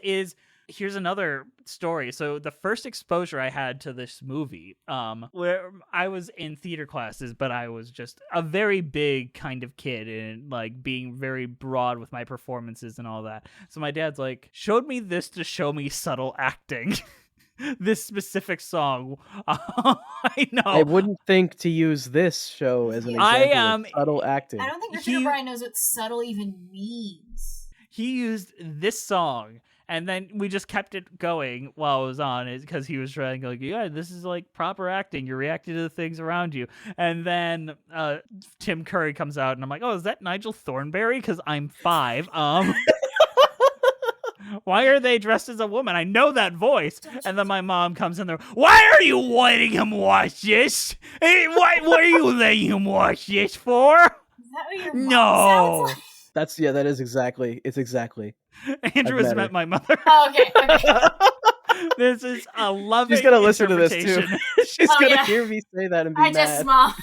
here's another story. So the first exposure I had to this movie, where I was in theater classes, but I was just a very big kind of kid and like being very broad with my performances and all that. So my dad's like, showed me this to show me subtle acting. This specific song. I know. I wouldn't think to use this show as an example of subtle acting. I don't think Richard O'Brien knows what subtle even means. He used this song, and then we just kept it going while it was on, because he was trying to go, yeah, this is like proper acting. You're reacting to the things around you. And then Tim Curry comes out, and I'm like, oh, is that Nigel Thornberry? Because I'm 5. Why are they dressed as a woman? I know that voice. And then my mom comes in there. Why are you letting him watch this? Hey, what are you letting him watch this for? Is that what your mom sounds like? That is exactly. It's exactly. Andrew has met my mother. Oh, okay. This is a loving She's gonna listen to this too. interpretation. She's Oh, gonna yeah. hear me say that and be I mad. just smile.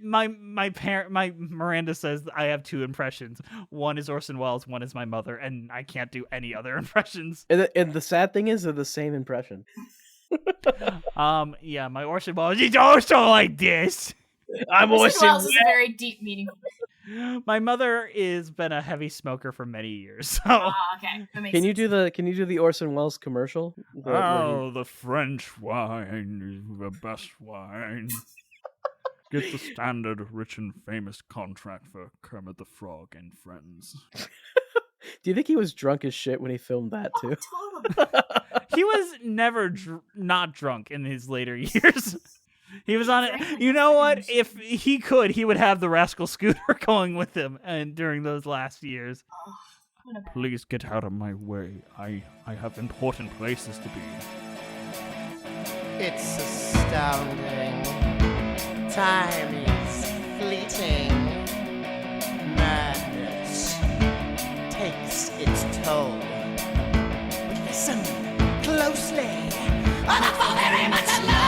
My Miranda says I have 2 impressions. One is Orson Welles, one is my mother, and I can't do any other impressions. And the sad thing is, they're the same impression. Yeah, my Orson Welles is also like this. I'm Orson Orson Welles is a very deep meaning. My mother has been a heavy smoker for many years. So Okay. That makes Can you sense. do the Orson Welles commercial? the French wine is the best wine. Get the standard rich and famous contract for Kermit the Frog and friends. Do you think he was drunk as shit when he filmed that too? He was never not drunk in his later years. He was on it. You know what? If he could, he would have the Rascal Scooter going with him and during those last years. Please get out of my way. I have important places to be. It's astounding. Time is fleeting. Madness takes its toll. But listen closely. Not for very much longer.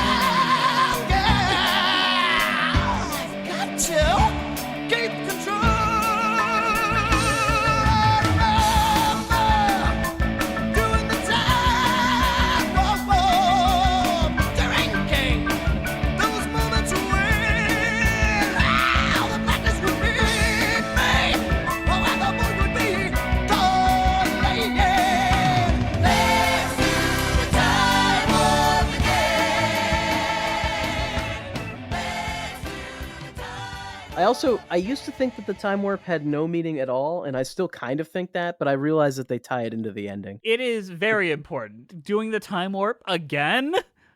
I've got to keep control. Doing the time warp, drinking those moments when the madness would meet me. Oh, and the moon would be gone, lady. Let's do the time warp again. I used to think that the time warp had no meaning at all, and I still kind of think that, but I realize that they tie it into the ending. It is very important. Doing the time warp again?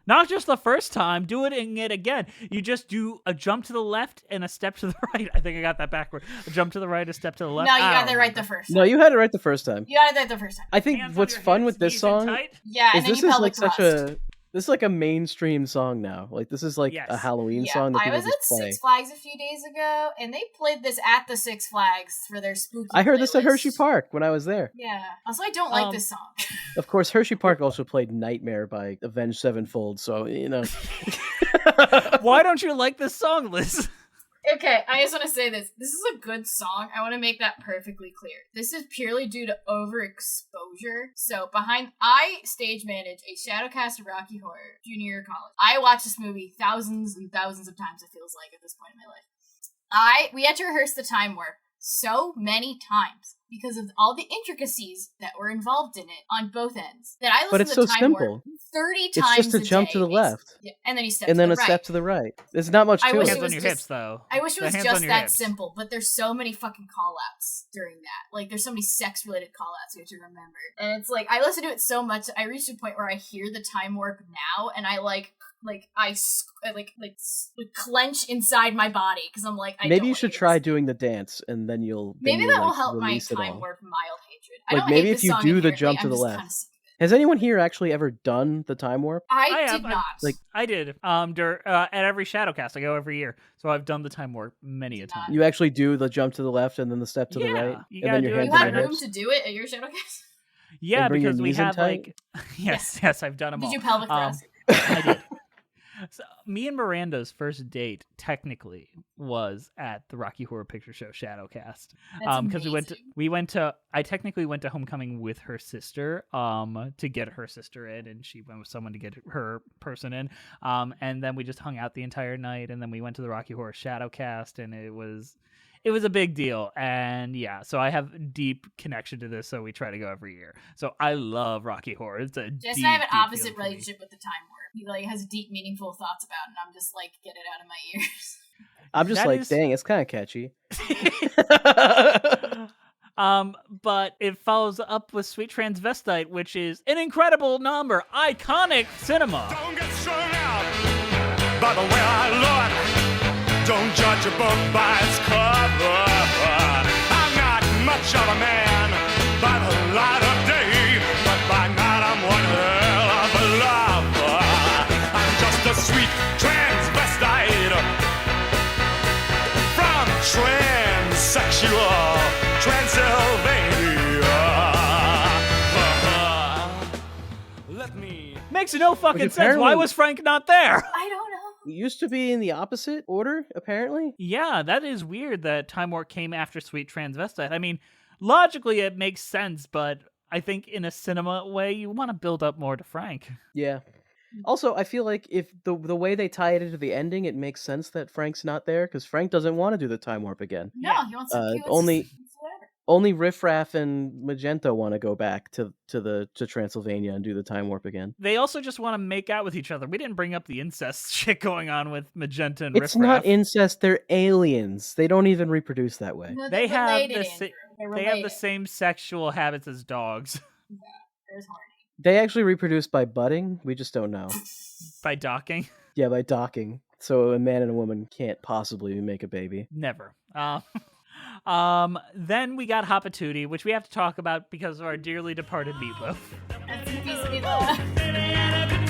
Not just the first time, doing it again. You just do a jump to the left and a step to the right. I think I got that backward. A jump to the right, a step to the left. No, you I got don't that right the remember. first No, time. you had it right the first time. You got it right the first time. I think Hands on what's your fun hips, with this knees in song tight. Yeah, and is then this you is pelvic like thrust. this is like a mainstream song now. Like this is like Yes. a Halloween Yeah, song that I people was at just play. Six Flags a few days ago, and they played this at the Six Flags for their spooky I heard this at playlist. Hershey Park when I was there. Yeah. Also, I don't like this song. Of course, Hershey Park also played Nightmare by Avenged Sevenfold, so, you know. Why don't you like this song, Liz? Okay, I just want to say this. This is a good song. I want to make that perfectly clear. This is purely due to overexposure. So I stage manage a Shadowcast Rocky Horror junior year of college. I watched this movie thousands and thousands of times, it feels like, at this point in my life. We had to rehearse the time warp so many times because of all the intricacies that were involved in it on both ends. That I listened But it's to the so time simple. warp 30 It's times just a a jump day, to the left. Yeah, and then you step And to then the a right. step to the right. There's not much I to wish it. Hands it on was your just, hips, though. I wish it The was hands just on your that hips. simple, but there's so many fucking call-outs during that. Like, there's so many sex-related call-outs you have to remember. And it's like, I listen to it so much, I reached a point where I hear the time warp now, and I clench inside my body, because I'm like, Maybe you should try doing the dance, and then you'll Maybe then that you'll, will like, help my release it time all. warp mild hatred. I Like don't maybe hate if the you song do the inherently, jump to I'm the just left. kinda sick of it. Has anyone here actually ever done the time warp? I have. did not. Like I did. At every Shadowcast, I go every year, so I've done the time warp many a time. you actually do the jump to the left and then the step to the Yeah, right, you and then gotta your do it. hands You on had your room hips. to do it at your Shadowcast? Yeah, And bring your because we knees in have tight? like yes, I've done them all. Did you pelvic thrust? I did. So, me and Miranda's first date technically was at the Rocky Horror Picture Show Shadowcast. That's Because I technically went to homecoming with her sister to get her sister in, and she went with someone to get her person in. And then we just hung out the entire night, and then we went to the Rocky Horror Shadowcast, and it was a big deal. And yeah, so I have deep connection to this, so we try to go every year. So I love Rocky Horror. It's a Jess deep, and I have an deep opposite feeling for me. relationship with the time warp. He like has deep, meaningful thoughts about it, and I'm just like, get it out of my ears. I'm just That like, is- dang, it's kind of catchy. But it follows up with Sweet Transvestite, which is an incredible number, iconic cinema. Don't get strung out by the way I look. Don't judge a book by its cover. I'm not much of a man by the light of day, but by night I'm one hell of a lover. I'm just a sweet transvestite from transsexual Transylvania. Let me. Makes no fucking Which sense. Why apparently- was Frank not there? I don't know. It used to be in the opposite order, apparently. Yeah, that is weird that Time Warp came after Sweet Transvestite. I mean, logically it makes sense, but I think in a cinema way, you want to build up more to Frank. Yeah. Also, I feel like if the way they tie it into the ending, it makes sense that Frank's not there because Frank doesn't want to do the time warp again. No, he wants to. He wants only- to, whatever. Only Riff Raff and Magenta want to go back to Transylvania and do the time warp again. They also just want to make out with each other. We didn't bring up the incest shit going on with Magenta and It's Riff not Raff. incest; they're aliens. They don't even reproduce that way. No, They they're have related, the Andrew. They're They have the related. same sexual habits as dogs. There's horny. They actually reproduce by budding. We just don't know. By docking. Yeah, by docking. So a man and a woman can't possibly make a baby. Never. Then we got Hopatootie, which we have to talk about because of our dearly departed Meatloaf. That's a piece of meatloaf.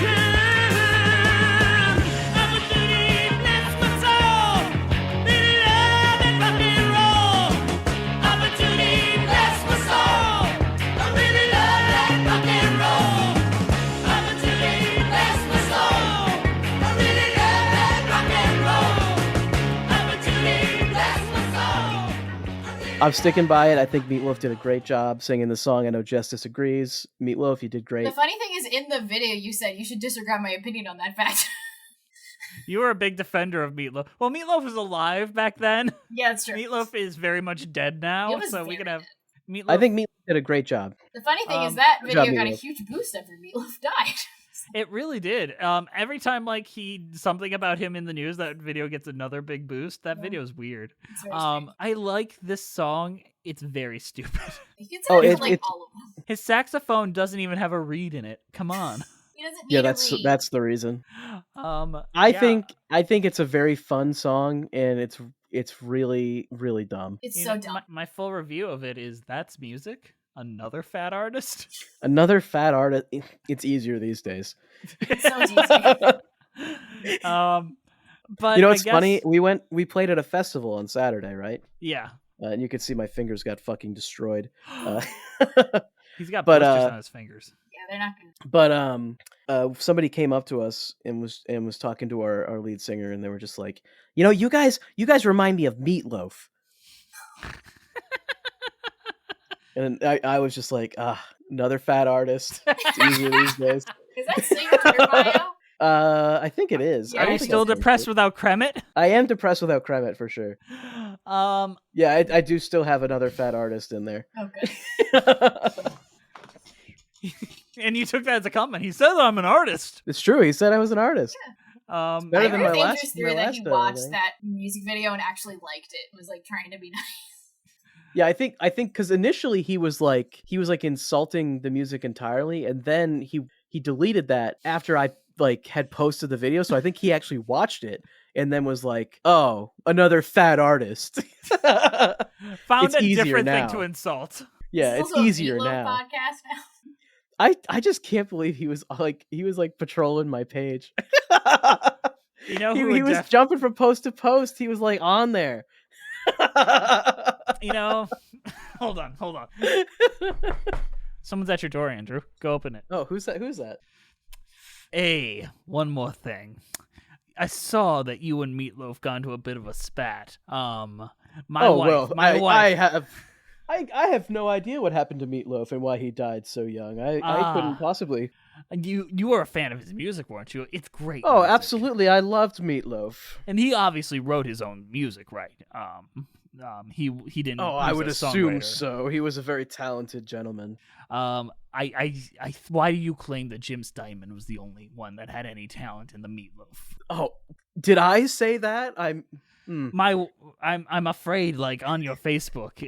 I'm sticking by it. I think Meatloaf did a great job singing the song. I know Jess disagrees. Meatloaf, you did great. The funny thing is, in the video, you said you should disregard my opinion on that fact. You were a big defender of Meatloaf. Well, Meatloaf was alive back then. Yeah, it's true. Meatloaf is very much dead now, It was so we can very have Meatloaf. I think Meatloaf did a great job. The funny thing is Um, that good job, video got a Meatloaf. huge boost after Meatloaf died. It really did. Every time something about him in the news, that video gets another big boost. That video is weird. It's very strange. I like this song. It's very stupid. He gets Oh, it, it's- like it's- all of them. His saxophone doesn't even have a reed in it. Come on. He doesn't need Yeah, a read. that's the reason. I I think it's a very fun song, and it's really really dumb. It's so dumb. My full review of it is that's music. Another fat artist. Another fat artist. It's easier these days. It's so easy. But You know I what's guess- funny? We played at a festival on Saturday, right? Yeah, And you could see my fingers got fucking destroyed. he's got But, blisters on his fingers. Yeah, they're not gonna. But somebody came up to us and was talking to our lead singer, and they were just like, you guys remind me of Meatloaf. And I was just like, another fat artist. It's easier these days. Is that Sing's Twitter bio? I think it is. Are you still depressed without Kremet? I am depressed without Kremet for sure. Yeah, I do still have another fat artist in there. Okay. And you took that as a compliment. He said I'm an artist. It's true. He said I was an artist. Yeah. Better than my last. Dangerous theory that he watched that music video and actually liked it. Was like trying to be nice. Yeah, I think because initially he was like insulting the music entirely, and then he deleted that after I had posted the video. So I think he actually watched it and then was like, "Oh, another fat artist." Found It's a easier different now. thing to insult. Yeah, This it's is also a easier Meatloaf now. Podcast now. I just can't believe he was patrolling my page. You know he who was jumping from post to post. He was like on there. Hold on. Someone's at your door, Andrew. Go open it. Oh, who's that? Hey, one more thing. I saw that you and Meatloaf got into a bit of a spat. My wife. I have no idea what happened to Meatloaf and why he died so young. I couldn't possibly. You were a fan of his music, weren't you? It's great. Oh, music. absolutely! I loved Meatloaf, and he obviously wrote his own music, right? He didn't. Oh, he I was would a assume songwriter. so. He was a very talented gentleman. Why do you claim that Jim Steinman was the only one that had any talent in the Meatloaf? Oh, did I say that? I'm afraid, like on your Facebook,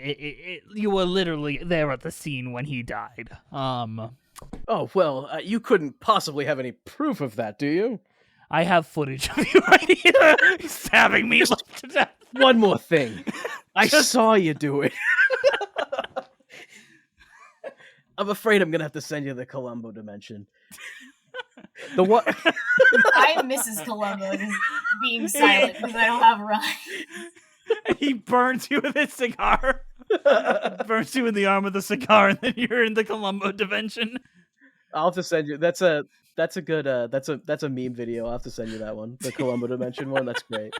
you were literally there at the scene when he died. Oh well, you couldn't possibly have any proof of that, do you? I have footage of you right here stabbing me to death. One more thing, I saw you do it. I'm afraid I'm gonna have to send you the Columbo dimension. The what? I'm Mrs. Columbo just being silent because I don't have a rhyme. He burns you with his cigar. Burns you in the arm with a cigar, and then you're in the Columbo dimension. I'll have to send you. That's a good. That's a meme video. I'll have to send you that one. The Columbo dimension one. That's great.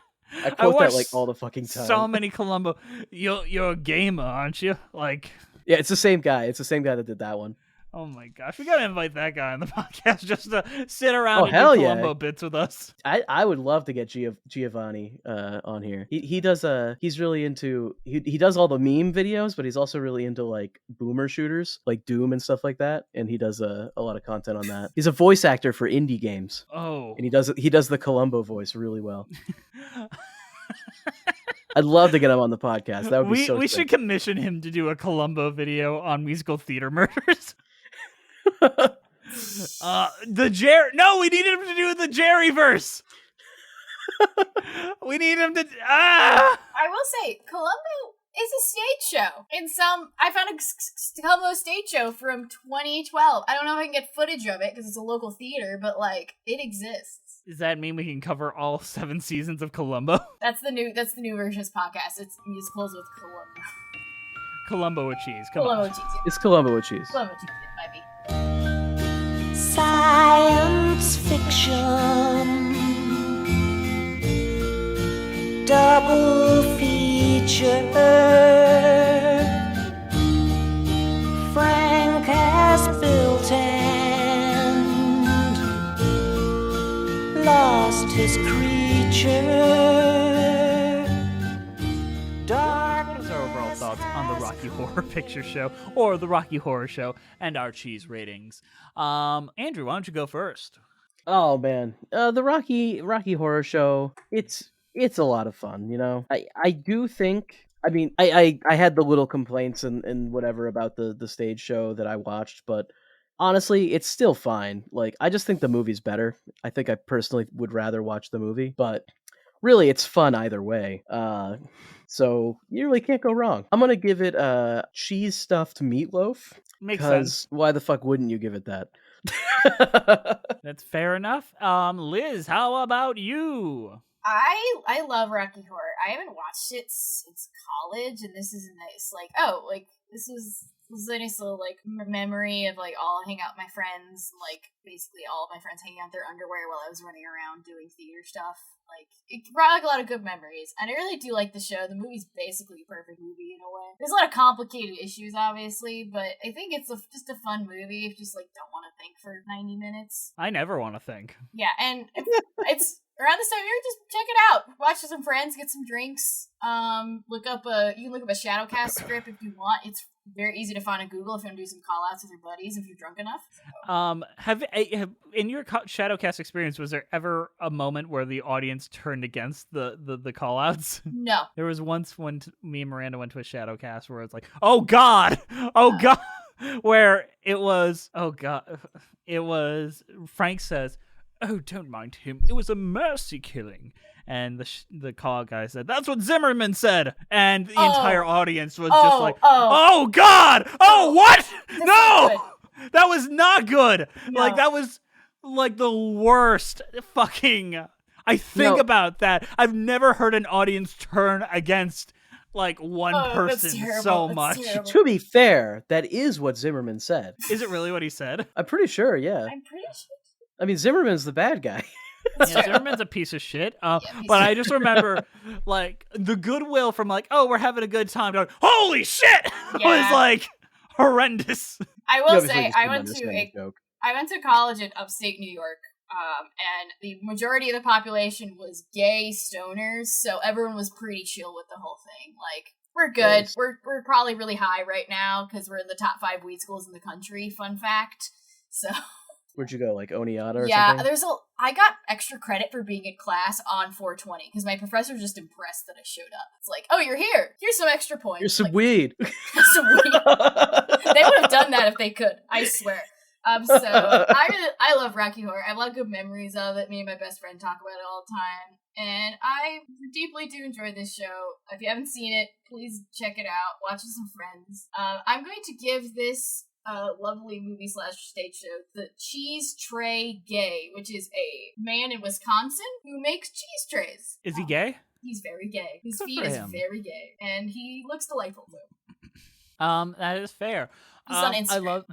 I quote that like all the fucking time. So many Columbo. You're a gamer, aren't you? Like. Yeah, it's the same guy. It's the same guy that did that one. Oh my gosh, we gotta invite that guy on the podcast just to sit around and hell do yeah. Columbo bits with us. I would love to get Giovanni on here. He does he's really into he does all the meme videos, but he's also really into like boomer shooters, like Doom and stuff like that. And he does a lot of content on that. He's a voice actor for indie games. Oh, and he does the Columbo voice really well. I'd love to get him on the podcast. That would be so we sick. should commission him to do a Columbo video on musical theater murders. No, we need him to do the Jerry verse. We need him to. I will say, Columbo is a stage show. I found a Columbo stage show from 2012. I don't know if I can get footage of it because it's a local theater, but like it exists. Does that mean we can cover all 7 seasons of Columbo? That's the new version of this podcast. It's musicals with Columbo. Columbo with cheese. Come Columbo on. with cheese. Yeah. It's Columbo with cheese. Columbo with cheese. It might be. Science fiction, double feature. Frank has built and lost his creature. What is our overall thoughts on the Rocky Horror Picture Show or the Rocky Horror Show and our cheese ratings? Andrew, why don't you go first? Oh man, the Rocky Horror Show. It's a lot of fun, you know. I do think. I mean, I had the little complaints and whatever about the stage show that I watched, but honestly, it's still fine. Like, I just think the movie's better. I think I personally would rather watch the movie, but really, it's fun either way. So you really can't go wrong. I'm gonna give it cheese stuffed meatloaf. Makes sense. Why the fuck wouldn't you give it that? That's fair enough. Liz, how about you? I love Rocky Horror. I haven't watched it since college, and this is nice. Like, oh, like this was was a nice little like memory of like all hang out with my friends, like basically all of my friends hanging out in their underwear while I was running around doing theater stuff. Like it brought like a lot of good memories, and I really do like the show. The movie's basically a perfect movie in a way. There's a lot of complicated issues, obviously, but I think it's just a fun movie if you just like don't want to think for 90 minutes. I never want to think. Yeah, and it's around this time of year, just check it out. Watch with some friends, get some drinks. You can look up a Shadowcast script if you want. It's very easy to find on Google if you want to do some call-outs with your buddies if you're drunk enough. So. Have in your Shadowcast experience, was there ever a moment where the audience turned against the call-outs? No. There was once when me and Miranda went to a Shadowcast where it's like, oh God, oh God, where it was, oh God, it was, Frank says, oh, don't mind him, it was a mercy killing. And the call guy said, that's what Zimmerman said. And the entire audience was just like, oh God, oh what? No, that was not good. No. Like, that was like the worst fucking, I think about that. I've never heard an audience turn against like one person so much. To be fair, that is what Zimmerman said. Is it really what he said? I'm pretty sure, yeah. I'm pretty sure. I mean, Zimmerman's the bad guy. Yeah, Zimmerman's a piece of shit. But I just remember, like, the goodwill from, like, oh, we're having a good time. Going, holy shit! Yeah. was, like, horrendous. I will say, I went to college in upstate New York, and the majority of the population was gay stoners, so everyone was pretty chill with the whole thing. Like, we're good. Nice. We're probably really high right now, because we're in the top 5 weed schools in the country, fun fact. So... Where'd you go, like Oneonta or something? Yeah, I got extra credit for being in class on 420 because my professor was just impressed that I showed up. It's like, oh, you're here. Here's some extra points. Here's some weed. Some weed. They would have done that if they could. I swear. So I love Rocky Horror. I have a lot of good memories of it. Me and my best friend talk about it all the time. And I deeply do enjoy this show. If you haven't seen it, please check it out. Watch it with some friends. I'm going to give this lovely movie / stage show the Cheese Tray Gay, which is a man in Wisconsin who makes cheese trays. Is he gay? He's very gay. His Good feet for is him. very gay, and he looks delightful too. That is fair. He's on Instagram.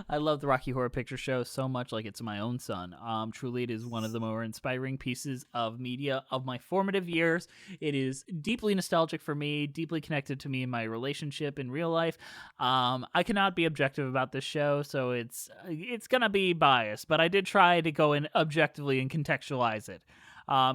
I love the Rocky Horror Picture Show so much, like it's my own son. Truly, it is one of the more inspiring pieces of media of my formative years. It is deeply nostalgic for me, deeply connected to me in my relationship in real life. I cannot be objective about this show, so it's gonna be biased, but I did try to go in objectively and contextualize it.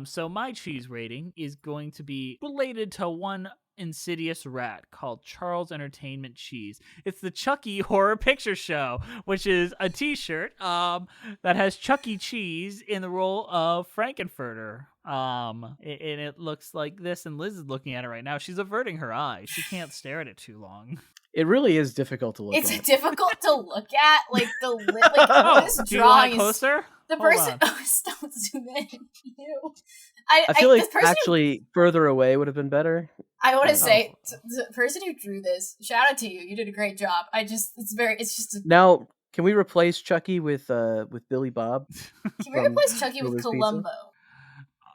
So my cheese rating is going to be related to one insidious rat called Charles Entertainment Cheese. It's the Chucky Horror Picture Show, which is a t-shirt that has Chuck E. Cheese in the role of Frankenfurter. And it looks like this, and Liz is looking at it right now. She's averting her eyes. She can't stare at it too long. It really is difficult to look at. It's difficult to look at. Like, this do you drawing want closer? The person... Oh, don't zoom in. Ew. I feel like actually further away would have been better. I want to say, the person who drew this, shout out to you. You did a great job. Now, can we replace Chucky with Billy Bob? Can we replace Chucky with Columbo?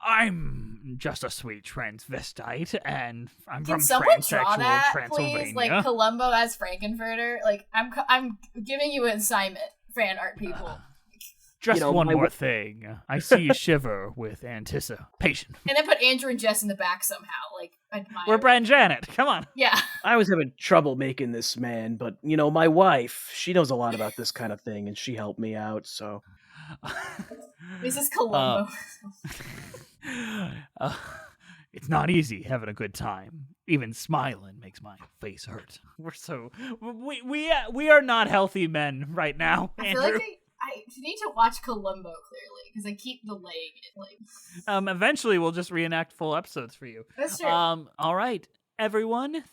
I'm just a sweet transvestite, and I'm Can from someone draw transsexual that, Transylvania. please? Like Columbo as Frankenfurter. Like I'm giving you an assignment, fan art people. Just one more thing. I see you shiver with anticipation. And then put Andrew and Jess in the back somehow. Like, admire. We're Brad and Janet. Come on. Yeah. I was having trouble making this man, but my wife, she knows a lot about this kind of thing, and she helped me out. So this is Columbo. It's not easy having a good time. Even smiling makes my face hurt. We are not healthy men right now. I Andrew. feel like I need to watch Columbo clearly because I keep delaying it. Eventually, we'll just reenact full episodes for you. That's true. All right, everyone.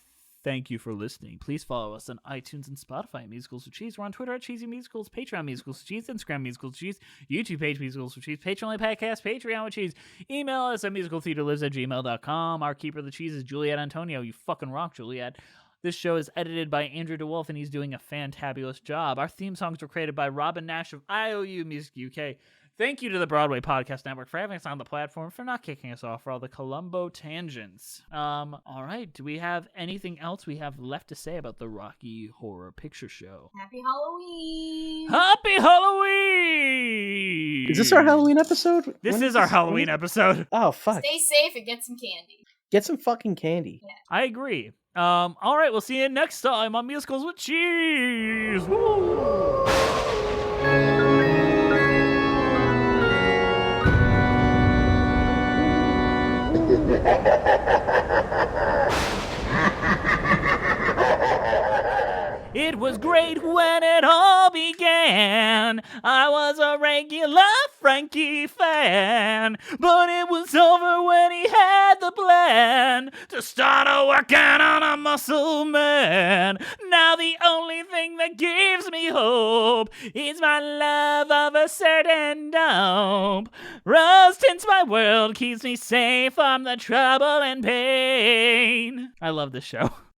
Thank you for listening. Please follow us on iTunes and Spotify at Musicals with Cheese. We're on Twitter at Cheesy Musicals, Patreon Musicals with Cheese, Instagram Musicals with Cheese, YouTube page Musicals with Cheese, Patreon podcast, Patreon with Cheese. Email us at musicaltheaterlives@gmail.com. Our keeper of the cheese is Juliet Antonio. You fucking rock, Juliet. This show is edited by Andrew DeWolf, and he's doing a fantabulous job. Our theme songs were created by Robyn Nash of IOU Music UK. Thank you to the Broadway Podcast Network for having us on the platform, for not kicking us off for all the Columbo tangents. All right, do we have anything else we have left to say about the Rocky Horror Picture Show? Happy Halloween! Happy Halloween! Is this our Halloween episode? This is our Halloween episode. Oh, fuck. Stay safe and get some candy. Get some fucking candy. Yeah. I agree. All right, we'll see you next time on Musicals with Cheese. Woo! It was great when it all began. I was a regular Frankie fan, but it was over when he had the plan to start working on a muscle man. Now the only thing that gives me hope is my love of a certain dope. Rose tints my world, keeps me safe from the trouble and pain. I love this show.